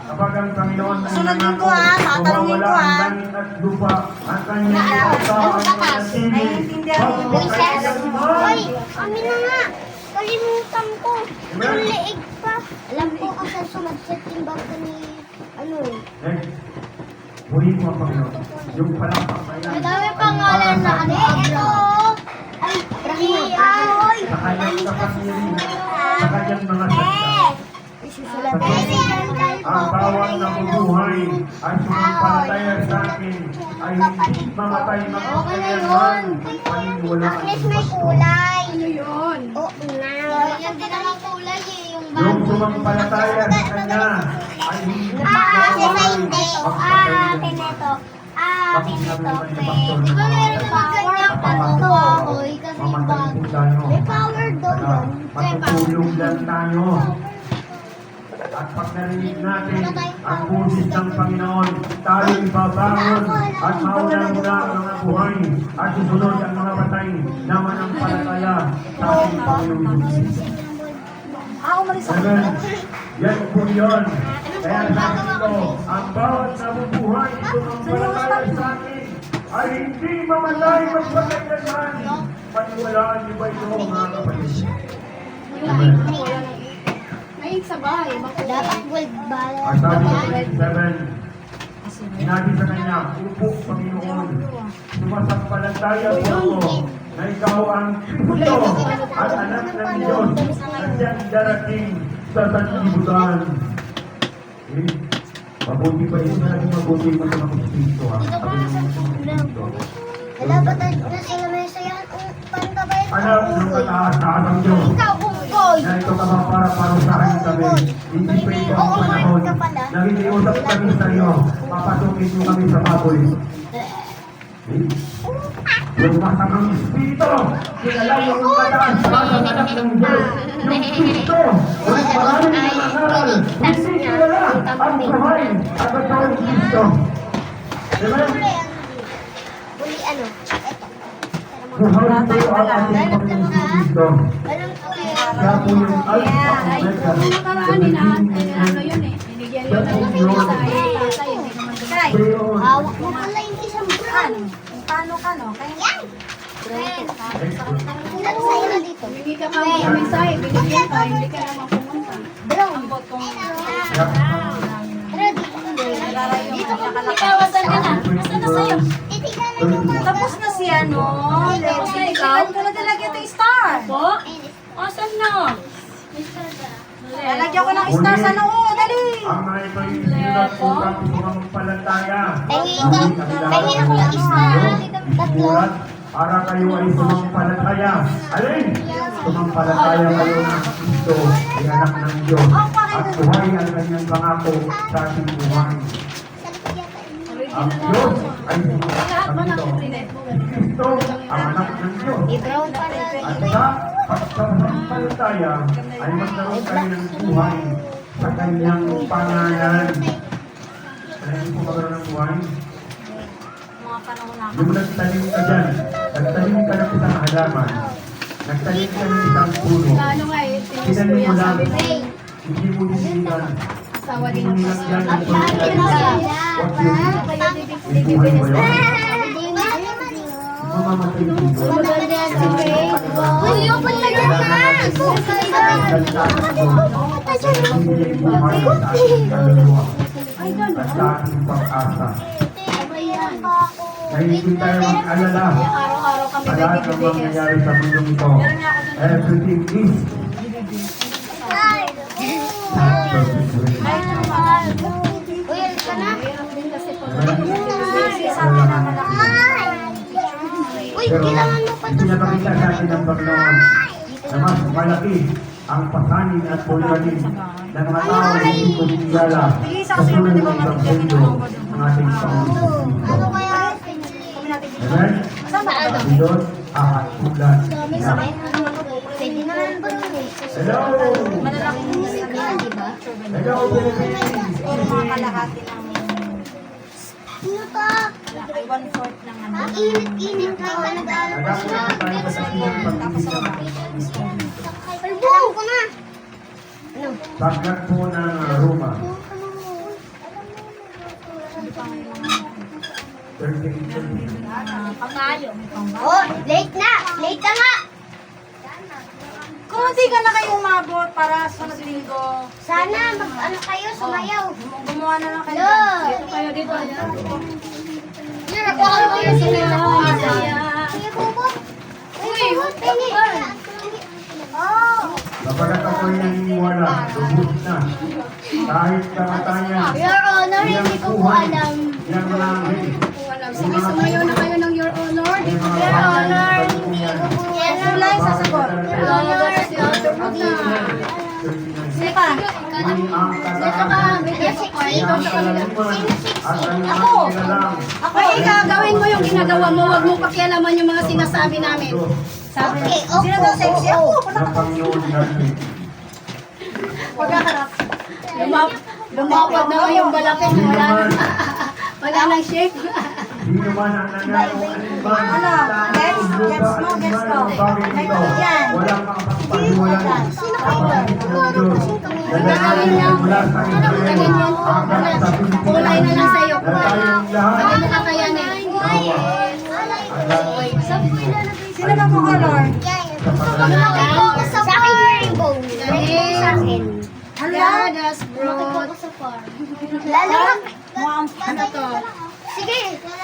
Speaker 3: Kapag ang Panginoon ay
Speaker 1: Sunodin ko, ha? Tatanungin ko, ha?
Speaker 3: ang langit at lupa, ang kanyang ipasa ay manatili.
Speaker 1: Naiintindihan mo yung
Speaker 5: Princess. Hoy, kami na nga. Kalimutan ko. Yung leeg pa. Alam ko kasi sumagset yung bago ni ano eh.
Speaker 3: Next. Muli mo ang Panginoon. Yung palakpak ay
Speaker 5: Ang dami pangalan na ano. Ito. Ay, Rahia. Hoy.
Speaker 3: sa kanyang kapangyarihan, sa kanyang mga salita.
Speaker 5: Isusulat.
Speaker 3: Ang bawat nabubuhay ay sumampalataya sa akin ay hindi mamatay magpapayarman. Paniniwala ang
Speaker 5: Please may kulay.
Speaker 2: Ano yun?
Speaker 5: Oo na. Yan din ang kulay eh. Yung
Speaker 3: Yung sumampalataya sa kanya ay hindi
Speaker 5: kasi sa
Speaker 3: mamatay
Speaker 5: hindi.
Speaker 3: magpapayarman.
Speaker 5: Pinito. Pinito. Di ba meron pa kanyang patuto ako eh, kasi bag. May power daw yun.
Speaker 3: Matutulong lang tayo. At pag narinig natin ang busis ng Panginoon, tayo ibabangon at maunang-una ang mga buhay at susunod ang mga patay na manampalataya sa ating Panginoon Jesus.
Speaker 1: Umalis ako.
Speaker 3: Amen. Yan po yun. Kaya sabi ko, ang bawat nabubuhay sumampalataya sa akin ay hindi mamatay magpagkailanman. Paniwalaan niyo ba ito mga kapatid? Amen.
Speaker 2: May sa bahay.
Speaker 5: Dapat gold bala.
Speaker 3: Ang sabi ko 27, sinabi sa kanya, upo, Panginoon, sumasampalataya po ako na ikaw ang Kristo at anak ng Diyos na siyang darating sa sanlibutan. Mabuti pa rin na naging mabuti pa sa mga espiritu ha.
Speaker 5: Dito ka sa Espiritu. Wala ba tayo nasa lamesa yan? Paano ka ba yun?
Speaker 3: Anak ng kataas-taas ang Diyos.
Speaker 5: Ikaw, Unggoy!
Speaker 3: Na ito ka ba para parusahan kami? Hindi pa ito ang panahon. Nakikiusap kami sa iyo. Papasukin mo kami sa baboy. Yung masamang espiritu, kilala yung kataas-taas ang anak ng Diyos. Yung Kristo, yung maraming nangangaral, hindi kilala ang buhay at ang taong Kristo. Diba?
Speaker 5: Uli ano? Ito.
Speaker 3: Buhay po ang ating Panginoon Kristo.
Speaker 5: Anong uli?
Speaker 3: Kaya po yung Alpha
Speaker 2: Ay,
Speaker 3: Omega,
Speaker 2: kung nakaraan nila, ano yun eh. Binigyan yun ng tatay, tatay, hindi naman
Speaker 1: Kay,
Speaker 3: pero
Speaker 5: Hawak mo pala yung isang brown.
Speaker 1: paano ka no? Kaya,
Speaker 5: Yan! Ilan sa'yo na dito?
Speaker 2: Hindi ka pa mga mensahe, binigyan ka, hindi ka naman pumunta.
Speaker 5: Brown.
Speaker 2: Ang botong
Speaker 5: Tara dito. Dito ka muna.
Speaker 2: ikaw, asan ka na? Asan na sa'yo?
Speaker 5: Titiganan mo pa.
Speaker 1: tapos na si ano, Lexican ko na talaga ito yung star.
Speaker 2: Po? Asan na?
Speaker 1: Lalagyan ko ng star sa noo, dali.
Speaker 3: ang mga ito'y sinulat po kami sumampalataya.
Speaker 5: Pengi ako ng isa. Tatlo.
Speaker 3: Isulat para kayo ay sumampalataya. Alin? Sumampalataya kayo ng Kristo, ang anak ng Diyos. At buhay ang kanyang pangako sa ating buhay. Ang Diyos ay
Speaker 2: Lahat ba
Speaker 3: sumampalataya.
Speaker 2: nakiprinet mo?
Speaker 3: Kristo, ang anak ng Diyos.
Speaker 5: I-brown pa na.
Speaker 3: At sa pagsasampalataya ay magkaroon kayo ng buhay sa kanyang pangalan. Ano yung po magkaroon ng buhay?
Speaker 1: Mga panahon na.
Speaker 3: Yung nagtanim ka dyan, nagtanim ka ng isang halaman, nagtanim ka ng isang puno,
Speaker 2: Ano nga eh, tinis ko
Speaker 3: tinanim mo
Speaker 2: yan,
Speaker 3: lang,
Speaker 2: sabi mo,
Speaker 3: hindi mo hinihingan,
Speaker 2: asawa
Speaker 3: hindi
Speaker 2: din
Speaker 3: mo
Speaker 2: ang
Speaker 3: nilagyan ng
Speaker 2: Kayo
Speaker 3: buhay mo yun.
Speaker 5: Hindi
Speaker 3: Mamamatay dito.
Speaker 5: Uy, open na yan na!
Speaker 3: Hindi buhay sa ating kaluluwa at sa ating pag-asa. Dahil hindi tayo mag-alala
Speaker 2: araw-araw kami
Speaker 3: sa lahat ng mangyayari sa mundong ito. Everything is
Speaker 5: Uy, alis ka na. Uy, kailangan mo pa ito.
Speaker 3: Pinapakita sa atin ng Panginoon na mas malaki ang pasanin at pulanin ng mga tao na hindi ko sinigala sa sulat ng Ebanghelyo ng ating Panginoon.
Speaker 5: Ano kaya?
Speaker 3: Amen? Ang Diyos at ulan na.
Speaker 5: Pwede naman ba nun eh?
Speaker 3: Hello!
Speaker 1: Malalaking sabihan, di ba?
Speaker 3: Hello, Philippines!
Speaker 1: Or mga kalahati ng
Speaker 5: Sino to?
Speaker 1: ay 1/4 ng ano.
Speaker 5: Ang init-init na ka nag-aaral ko sila.
Speaker 3: Tayo sa kanyang pagbibigyan.
Speaker 5: Alam ko na. Ano?
Speaker 3: Pagkat po ng Roma, 38.
Speaker 1: Pangayo.
Speaker 5: Oh, late na! Late na nga!
Speaker 1: Kung hindi ka na kayo umabot para sa linggo,
Speaker 5: Sana mag-ano kayo, sumayaw.
Speaker 1: gumawa na lang kayo.
Speaker 5: Hello!
Speaker 2: Dito kayo dito.
Speaker 5: Yun, ako kayo sumayaw. Kuya Bubot! Kuya Bubot, pengi! Oh!
Speaker 3: Kapag ako'y naniniwala, lubos na. Kahit kamatayan,
Speaker 5: Your Honor, hindi ko po alam.
Speaker 3: ilang mga anghel,
Speaker 2: Sige, sumayo na kayo ng Your Honor.
Speaker 3: yung mga
Speaker 5: Your
Speaker 3: pangalan
Speaker 5: Honor,
Speaker 3: ng
Speaker 5: hindi ko
Speaker 3: kalukuyan.
Speaker 5: po
Speaker 1: Yes,
Speaker 5: alam.
Speaker 1: Ulay, sasagot.
Speaker 5: Your Honor,
Speaker 1: Sige pa.
Speaker 3: Ako!
Speaker 2: Ako, ikaw, gawin mo yung ginagawa mo. Huwag mo pakialaman yung mga sinasabi namin.
Speaker 1: Sabi.
Speaker 5: Okay,
Speaker 1: Sino daw sexy? Ako.
Speaker 3: Ng Panginoon natin.
Speaker 1: Pagkakarap.
Speaker 2: Lumapad na kayong balakid. Wala na. Wala nang shape.
Speaker 3: Sino man ang nanalo, alinman,
Speaker 1: Ano? Gets? Gets mo? Gets ko. Ay, yan.
Speaker 3: walang makapagpaliwalan.
Speaker 5: Sino kayo?
Speaker 3: Nananalangin niya mula sa Israel hanggang sa Pilipino.
Speaker 2: Kulay na lang sa'yo.
Speaker 3: Na tayong lahat
Speaker 2: Ano mo kakayanin?
Speaker 1: Sino ba mo color?
Speaker 5: Sa akin rainbow. Sa akin.
Speaker 1: Hala?
Speaker 2: God has brought.
Speaker 5: Lalo na.
Speaker 2: Ano to?
Speaker 5: Sige,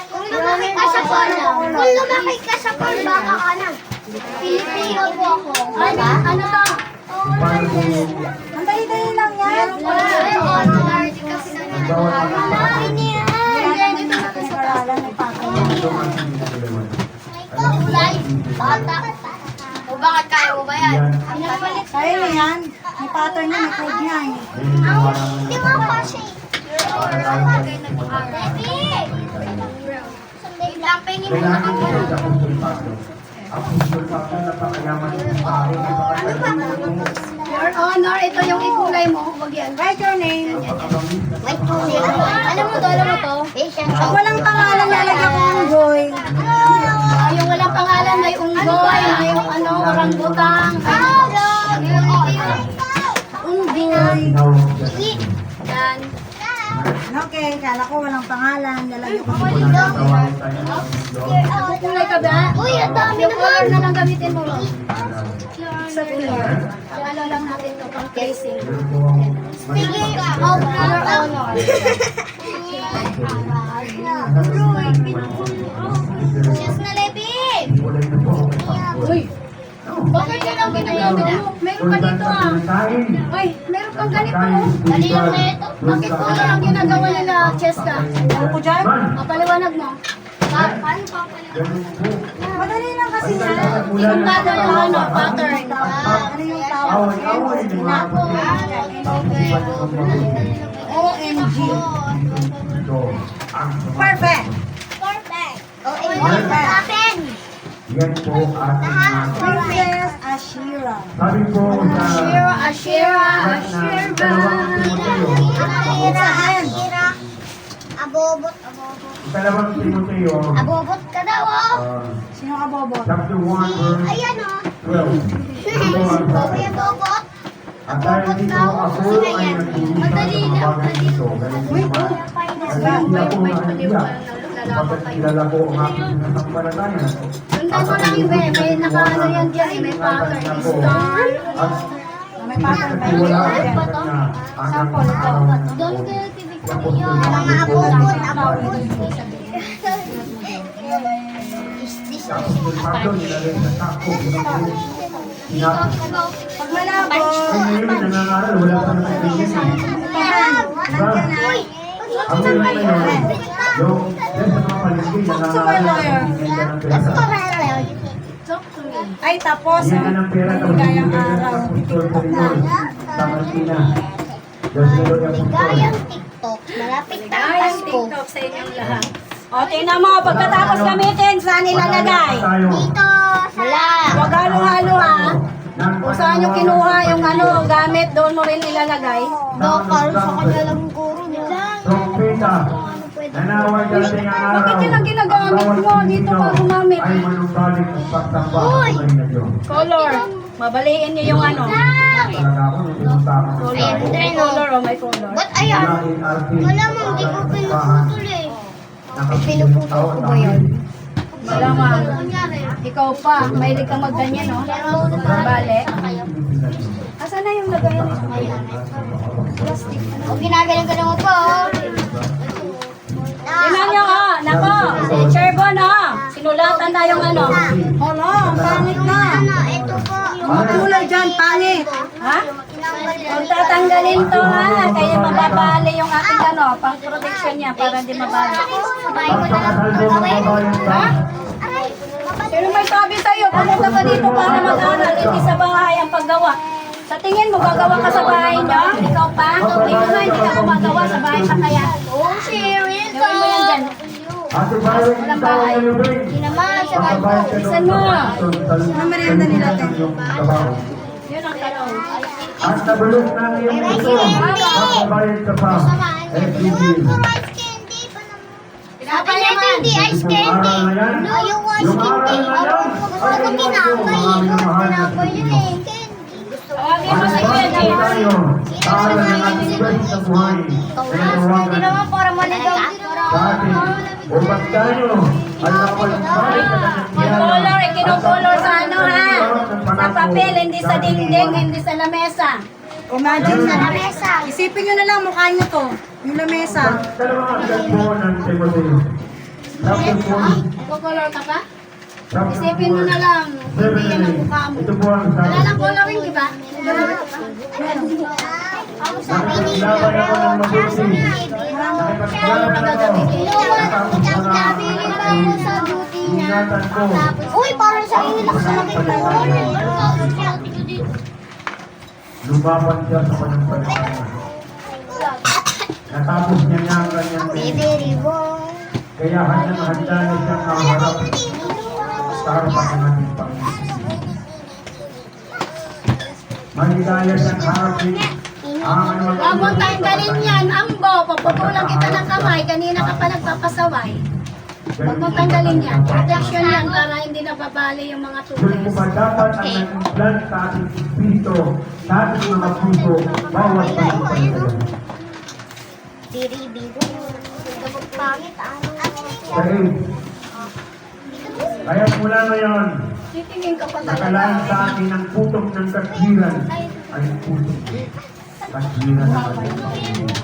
Speaker 5: kung lumaki ka sa farm, kung lumaki ka sa farm, baka ka na. Pilipino po ako.
Speaker 2: Ano to?
Speaker 3: Paano po
Speaker 1: Ang dali-dali lang yan.
Speaker 5: Your Honor, kasi na
Speaker 3: bawat
Speaker 5: Wala, ini yan.
Speaker 1: Yan yung pinag-aralan ng papa niya.
Speaker 3: ito ang pinag-aralan.
Speaker 5: Kulay. Bata. O bakit kaya mo ba yan?
Speaker 1: Kaya na yan. May pattern niya, may code niya eh.
Speaker 5: Di mo pa siya. Baby! Lapengin mo na
Speaker 3: Kailangan
Speaker 5: ako.
Speaker 3: ito sa Apostol Pablo. Apostol Pablo, napakayaman ng pare.
Speaker 2: Your Honor, ito yung ikulay mo. Huwag yan.
Speaker 1: Write your name.
Speaker 5: Wait, alam mo to, alam mo to? Patient.
Speaker 1: Pag walang pangalan, lalagyan ko ng Joy.
Speaker 2: Yung walang pangalan, may unggoy, may ano, orangutang.
Speaker 1: Unggoy.
Speaker 2: Yan.
Speaker 1: Okay, kala ko walang pangalan, lalagyan ko ng
Speaker 2: Kulay ka ba?
Speaker 5: Uy, ang dami
Speaker 2: Yung color
Speaker 5: naman.
Speaker 2: na lang gamitin mo.
Speaker 1: sa floor.
Speaker 2: Ang ano lang natin ito, pang placing.
Speaker 5: Speaking of
Speaker 2: Your Honor.
Speaker 5: Just na lebi.
Speaker 2: Uy, bakit yun ang ginagawa mo? Meron ka dito ah. Uy, meron kang ganito.
Speaker 5: Dali lang na ito.
Speaker 2: Bakit ko ang ginagawa nila, Cheska?
Speaker 1: Ano ko dyan?
Speaker 2: Mapaliwanag mo.
Speaker 5: Paano pa pala?
Speaker 1: Madali lang kasi yan.
Speaker 2: Pinuntado yung ano, pattern.
Speaker 1: Ano yung tawag? OMG. Perfect.
Speaker 5: Perfect. Oh, what happened?
Speaker 3: Yan po ating mga
Speaker 1: Princess Ashira.
Speaker 3: sabi po sa
Speaker 2: Ashira.
Speaker 3: dalawang Timoteo,
Speaker 1: Saan?
Speaker 5: Abobot.
Speaker 3: dalawang Timoteo,
Speaker 5: Abobot ka daw, oh.
Speaker 1: Sino ka, Bobo?
Speaker 3: chapter 1, verse
Speaker 5: Ayan, oh.
Speaker 3: 12.
Speaker 5: Bobo yung abobot.
Speaker 3: At dahil dito ako ay nagpulita sa mga bagay dito, ganun po ba? Kaya hindi ako naiiyak, kapag kilala ko ang aking sinasampalataya.
Speaker 2: Sundan mo lang yung may nakaano yan dyan, may pattern. Star.
Speaker 3: At
Speaker 1: May pattern pa
Speaker 3: wala
Speaker 1: yun.
Speaker 3: na hanggang sa araw na ito.
Speaker 5: Doon kayo tibig sa
Speaker 3: Apostol
Speaker 5: iyo.
Speaker 3: Pablo
Speaker 5: Mga
Speaker 3: po,
Speaker 5: abobot. Is this
Speaker 3: sa Apostol Pablo, nilagay sa sako.
Speaker 1: Pag malabo,
Speaker 3: Kung ngayon nangangaral, wala pa naman tingin.
Speaker 1: tahan. Nandiyan na.
Speaker 3: Ang meron na yun, yung yan sa mga palengke, nangangaral, bibigyan ka ng pera.
Speaker 1: Ay, tapos,
Speaker 3: Bibigyan ka ng pera, tapos
Speaker 1: ligayang
Speaker 3: bibigyan ka ng
Speaker 1: araw.
Speaker 3: apostol sa
Speaker 1: TikTok na.
Speaker 3: Diyos, sa Martina. Diyos na Lord ang apostol.
Speaker 5: Ligayang TikTok. Malapit na ang Pasko.
Speaker 2: sa inyong lahat. O, tingnan mo, pagkatapos gamitin, saan ilalagay?
Speaker 3: Tayo.
Speaker 5: Dito. Wala.
Speaker 2: Huwag halo-halo ha.
Speaker 3: Nang
Speaker 2: Kung saan yung kinuha yung ano, gamit, doon mo rin ilalagay.
Speaker 5: Dokal sa kanya lang guro nila.
Speaker 3: Trompeta. Nanaway dating ang araw.
Speaker 2: Bakit yun ang ginagamit mo?
Speaker 3: Bawat
Speaker 2: Dito ka
Speaker 3: Pilipino
Speaker 2: gumamit.
Speaker 3: ay manumbalik ng pagsamba sa Panginoon na Diyos.
Speaker 2: Color. Mabaliin niyo yung ano.
Speaker 3: Talaga ako, nung pinunta ko sa
Speaker 5: Ayan,
Speaker 3: tao,
Speaker 5: try no.
Speaker 2: Color o may color.
Speaker 5: Ba't ayan?
Speaker 3: dahil artist,
Speaker 5: Malamang di ko pinuputol eh.
Speaker 3: nakapinuputol ko ba yun?
Speaker 2: Malamang. Ikaw pa, mahilig kang magganyan, no? Bale. Asan na yung lagayan?
Speaker 5: O ginagaling-galing mo po.
Speaker 2: Tingnan nyo, oh. Nako, si Cherbon, oh. Sinulatan na yung ano.
Speaker 1: Hala, ang pangit na.
Speaker 5: Ano, ito po.
Speaker 1: Yung kulay dyan, pangit.
Speaker 2: Ha? Huwag tatanggalin to, ha? Kaya mababali yung ating ano, pang protection niya para hindi mabali.
Speaker 5: Sabay ko na lang.
Speaker 3: Pagkakasal mo ng babayan ka,
Speaker 5: Aray,
Speaker 2: Sino may sabi sa'yo? Pumunta ka dito para mag-aral, hindi sa bahay ang paggawa. Sa tingin mo, gagawa ka sa bahay niyo? Ikaw pa? Ikaw nga, hindi ka gumagawa sa bahay pa kaya.
Speaker 5: oh, Cheryl to.
Speaker 2: Gawin mo yan dyan.
Speaker 3: at sa bayan ng tao na lubing,
Speaker 5: Hindi naman, sa
Speaker 3: pagkabayad ka
Speaker 2: Isan
Speaker 3: doon
Speaker 2: mo.
Speaker 3: sa
Speaker 1: Ano merienda nila, Te?
Speaker 3: trabaho.
Speaker 2: Yun ang tanong.
Speaker 3: At nabulok na ang iyong ito, pagkabayad ka pa, eh, bibig.
Speaker 5: Puro ice candy pa naman. Sabi
Speaker 2: Tinapay
Speaker 5: niya
Speaker 2: naman.
Speaker 5: hindi ice candy. No, yung ice candy. Ano tinapay? Tinapay yun eh. Candy.
Speaker 2: Tawagin mo si
Speaker 3: Ano
Speaker 2: Kenny.
Speaker 3: tayo? Para ng ating Diyos sa buhay.
Speaker 5: Hindi naman para maligaw.
Speaker 3: Sa atin, upang tayo ay nakapagbalik sa kanyang
Speaker 2: Yung color, ikinukolor sa ano ha? Sa papel, hindi sa dingding, hindi sa lamesa.
Speaker 1: Imagine
Speaker 5: Sa
Speaker 1: na.
Speaker 5: lamesa.
Speaker 1: Isipin nyo na lang mukha nyo to. Yung lamesa.
Speaker 3: Dalawang agad po ng Timoteo. Chapter 4.
Speaker 2: Ikukolor ka pa?
Speaker 3: chapter
Speaker 2: Isipin mo na lang, hindi yan ang mukha mo.
Speaker 3: Ito po ang
Speaker 2: Wala
Speaker 3: sabi.
Speaker 2: lang coloring, di ba?
Speaker 5: Ako sa pinig na
Speaker 3: Nakipaglaban ako ng mabuti. Nakipaglaban ako.
Speaker 5: Nabiling ako sa duty na.
Speaker 3: Ingatan ko.
Speaker 5: Uy, parang sa inyo nakasalakit na yun.
Speaker 3: Lumaban siya sa pananampalataya. Natapos niya niya ang kanyang
Speaker 5: Baby ribbon.
Speaker 3: kaya handa na siyang maharap sa harapan ng ating Panginoon. Maligaya siyang harapin ang
Speaker 2: Huwag mong tanggalin yan, ambo. Paputulang kita ng kamay. Kanina ka pa nagpapasaway. Huwag mong tanggalin yan. Protection yan para hindi nababali yung mga
Speaker 3: Doon mo
Speaker 2: tulis.
Speaker 3: ba dapat ang nag-implant sa ating espiritu, sa ating mga puso, bawat pananampalataya.
Speaker 5: Biri-biro. Gabog pangit, ano?
Speaker 3: Kaya mula ngayon,
Speaker 2: Titingin ka pa
Speaker 3: nakalaan
Speaker 2: talaga.
Speaker 3: sa atin ang putok ng katwiran ay putok. Katwiran ng ating Panginoon.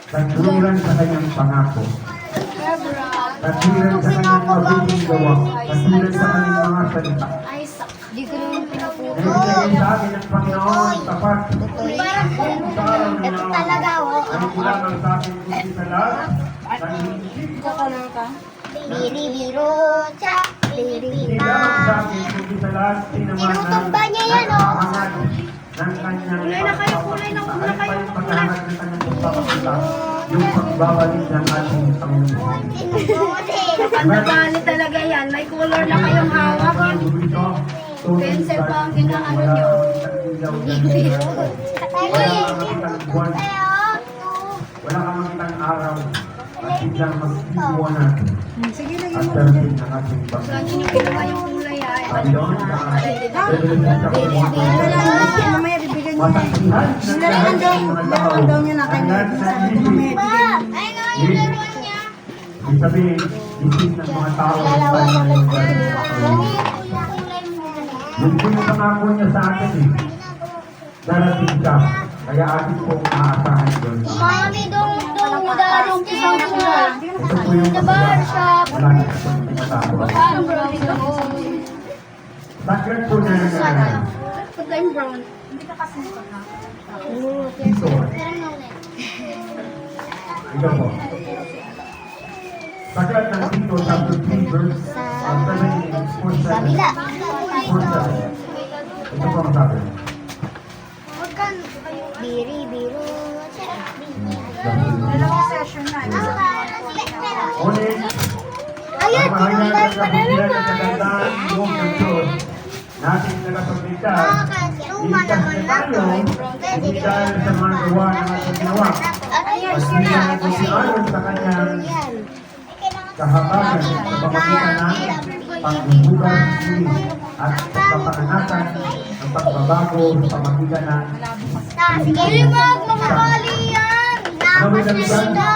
Speaker 3: Katwiran sa kanyang pangako. Katwiran sa kanyang mabuting gawa. Katwiran sa kanyang mga salita.
Speaker 2: Ay, sak.
Speaker 5: Di ko naman pinaputo.
Speaker 3: Naibigay sa atin ng Panginoon tapat. Sa araw ng
Speaker 5: Ito talaga, oh.
Speaker 3: Ano kulang sa atin kundi sa lahat?
Speaker 5: Biri-biro, tsa.
Speaker 3: Hindi lamang sa atin kundi sa lahat tinamanan
Speaker 5: Tinutumba niya yan, oh.
Speaker 3: nakahangad ng kanyang paghahangad ng kanyang pagpapakita yung pagbabalik ng ating Panginoon.
Speaker 2: Pagkabali talaga yan. May color na kayong hawak. Pencil pa ang ginaano nyo.
Speaker 3: Wala kang makitang araw at biglang mag-iwanan
Speaker 1: Sige na
Speaker 3: at darating ng ating
Speaker 2: Saan
Speaker 3: Panginoon.
Speaker 2: nyo kinuha yung kulay ay?
Speaker 3: Panginoon,
Speaker 1: Mamaya bibigyan niyo na.
Speaker 3: masaksihan ng
Speaker 1: Laruan
Speaker 3: lahat
Speaker 1: daw,
Speaker 3: ng mga
Speaker 1: laruan daw niya na
Speaker 3: ang
Speaker 1: kanya.
Speaker 3: lahat ng
Speaker 1: Sabi ko
Speaker 3: isip.
Speaker 1: mamaya bibigyan niyo.
Speaker 5: Ay, nga yung laro niya.
Speaker 3: Ibig sabihin, isip ng mga tao ng tayo ng yung pinapangako niya sa atin darating siya. Kaya atin pong maaasahan yun.
Speaker 5: Mami, dong darong pisang ko.
Speaker 3: Ito po yung
Speaker 5: barbershop.
Speaker 3: wala na sa pinatawag.
Speaker 2: Parang brown ito.
Speaker 3: Sakyan po na yan.
Speaker 2: Pagka yung brown.
Speaker 3: Ito. Ito po. Sakyan ng Tito chapter 3 verse 7.
Speaker 5: Kabila.
Speaker 3: Ito po ang sabi.
Speaker 5: Huwag kang biri-biro.
Speaker 1: Dalawang session na.
Speaker 3: Ulit,
Speaker 5: Ayun,
Speaker 3: ang mahalaga
Speaker 5: tinulay
Speaker 3: sa
Speaker 5: pa na
Speaker 3: kapilan at
Speaker 5: naman.
Speaker 3: kagandaan buong ng Diyos, natin nagapagligtas,
Speaker 5: Luma naman
Speaker 3: iligtas
Speaker 5: na
Speaker 3: tayo, hindi dahil sa mga gawa ng ating ginawa.
Speaker 5: Ayun,
Speaker 3: Pagpilihan ko si ayon sa kanyang kahabagan sa pamagitan ng pagbubukas muli at pagpapanganakan ng pagbabago sa pamagitan ng
Speaker 5: Sige, wag mamabali yan. Napas na sila.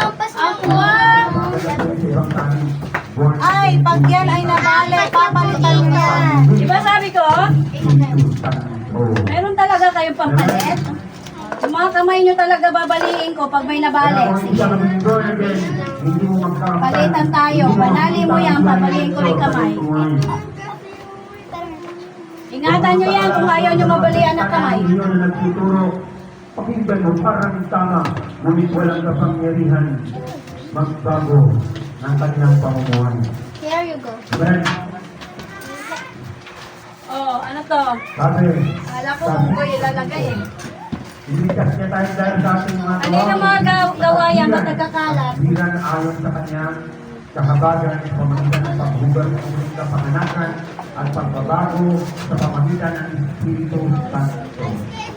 Speaker 1: Ay, pag yan ay nabali, papalitan niyo yan.
Speaker 2: Di ba sabi ko? Meron talaga kayong pampalit? Yung mga kamay nyo talaga babaliin ko pag may nabalik. Sige. Palitan tayo. Banali mo yan, babaliin ko rin kamay. Ingatan nyo yan kung ayaw nyo mabalian ng kamay.
Speaker 3: Hindi na nagtuturo. Pakinggan mo, parang tama, ngunit walang kapangyarihan magbago ng kanyang pamumuhay.
Speaker 5: Here you go.
Speaker 3: Amen.
Speaker 2: Oh, ano to?
Speaker 3: Sabi,
Speaker 2: Kala ko kung ko ilalagay eh.
Speaker 3: iligtas niya tayo dahil sa ating mga
Speaker 2: Ano yung mga gawa yan? Ba't nagkakalat?
Speaker 3: Biran ayon sa kanyang kahabagan sa pamagitan ng pagbugal ng uling kapanganakan at pagbabago sa pamagitan ng Espiritu Santo.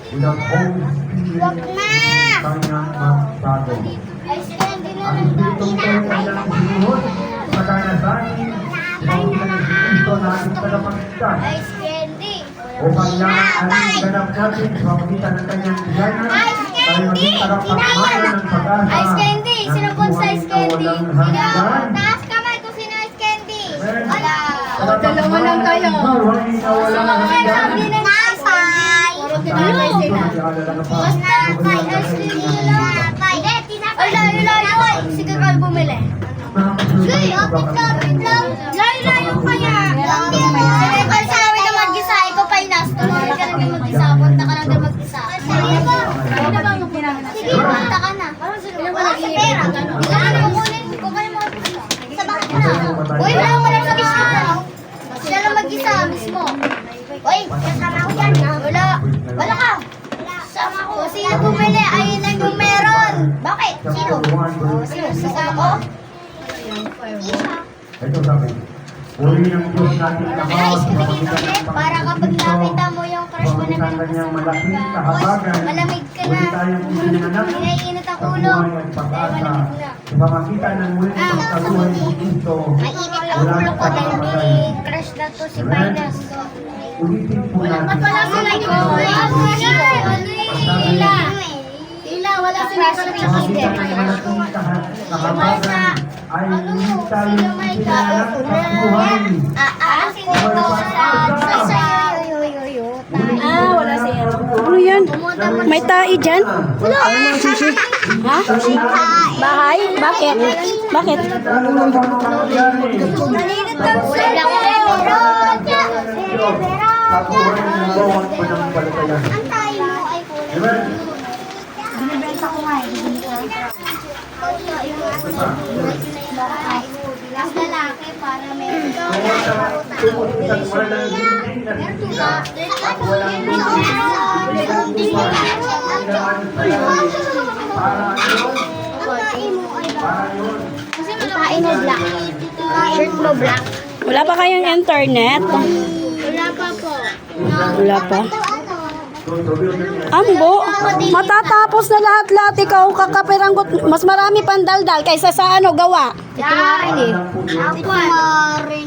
Speaker 3: Without Holy Spirit,
Speaker 5: Wag na!
Speaker 3: kanyang magbago.
Speaker 5: Ice candy na
Speaker 3: Ang
Speaker 5: lang
Speaker 3: Espiritu ito ay kanyang sinuhod sa kanasanin sa pamagitan ng Espiritu na ating tagapagligtas
Speaker 5: Ice candy.
Speaker 3: upang lang ang ganap natin sa pamagitan ng kanyang biyanan tayo maging tagapagmana ng pag-asa
Speaker 5: Ice candy.
Speaker 3: ng
Speaker 5: Sino po sa
Speaker 3: buhay
Speaker 5: ice
Speaker 3: na
Speaker 5: candy?
Speaker 3: walang
Speaker 5: Sino?
Speaker 3: hanggan.
Speaker 5: Taas kamay kung sino ice candy. Wala.
Speaker 2: Dalawa lang kayo.
Speaker 3: Buhay na walang hanggan.
Speaker 5: Sabi ng napay.
Speaker 2: Puro tinapay sila.
Speaker 5: Basta kay ice cream napay. Ay, layo. Sige, Carl, bumili. Sige, lapit lang. Layo kaya. Sige, Carl, sabi na mag-isa. Ikaw pa inas. Tumawag ka na mag-isa. Punta ka lang na mag-isa. Kukunin mo. Sa bakit na? Uy, wala mo lang sa biscuit na. Sila lang mag-isa mismo. Uy, kasama ko dyan. Wala ka. Sama ko. Sino bumili? Ayun lang yung meron. Bakit? Sino? Sino? Sasama ko?
Speaker 3: Ito sabi. Uli ng Diyos natin
Speaker 5: Guys,
Speaker 3: lahat.
Speaker 5: tumingin ulit para kapag nakita mo yung crush mo na
Speaker 3: Pagkakita kanyang malaking kahabagan.
Speaker 5: malamig ka na.
Speaker 3: Uli tayong pinanganak.
Speaker 5: Pinaiinit ang
Speaker 3: Sa
Speaker 5: ulo.
Speaker 3: buhay at pag-asa. Sa pamagitan ng muling pagkabuhay ni Kristo.
Speaker 5: Mainit ang ulo ko dahil may crush na to si Midas.
Speaker 3: Ulitin po natin.
Speaker 5: Wala sila Ila, wala sila
Speaker 3: Sa pamagitan ng malaking kahabagan ay muling tayong pinanganak sa buhay.
Speaker 2: Wala siya. Ano yan? May tae dyan?
Speaker 5: Wala.
Speaker 2: Ha? Bahay? Bakit? Bakit?
Speaker 5: Nalinit kang
Speaker 3: Sa buhay ng bawat pananampalataya.
Speaker 5: Ang tayo mo ay kulay.
Speaker 3: Amen.
Speaker 1: Binibenta ko nga eh.
Speaker 5: Mas lalaki para meron ka.
Speaker 3: Tungkol sa walang building na sila at walang building, hindi ang buwan, kailangan sa langit. Para yun, para yun.
Speaker 5: Kasi malaki mo black. Shirt mo black.
Speaker 2: Wala pa kayong internet?
Speaker 5: Wala pa po.
Speaker 2: Wala pa.
Speaker 3: Tutuloy niya.
Speaker 2: Ambo, matatapos na lahat-lahat. Ikaw kakapiranggot. Mas marami pandaldal kaysa sa ano gawa.
Speaker 5: Ito nga rin eh. Ako rin.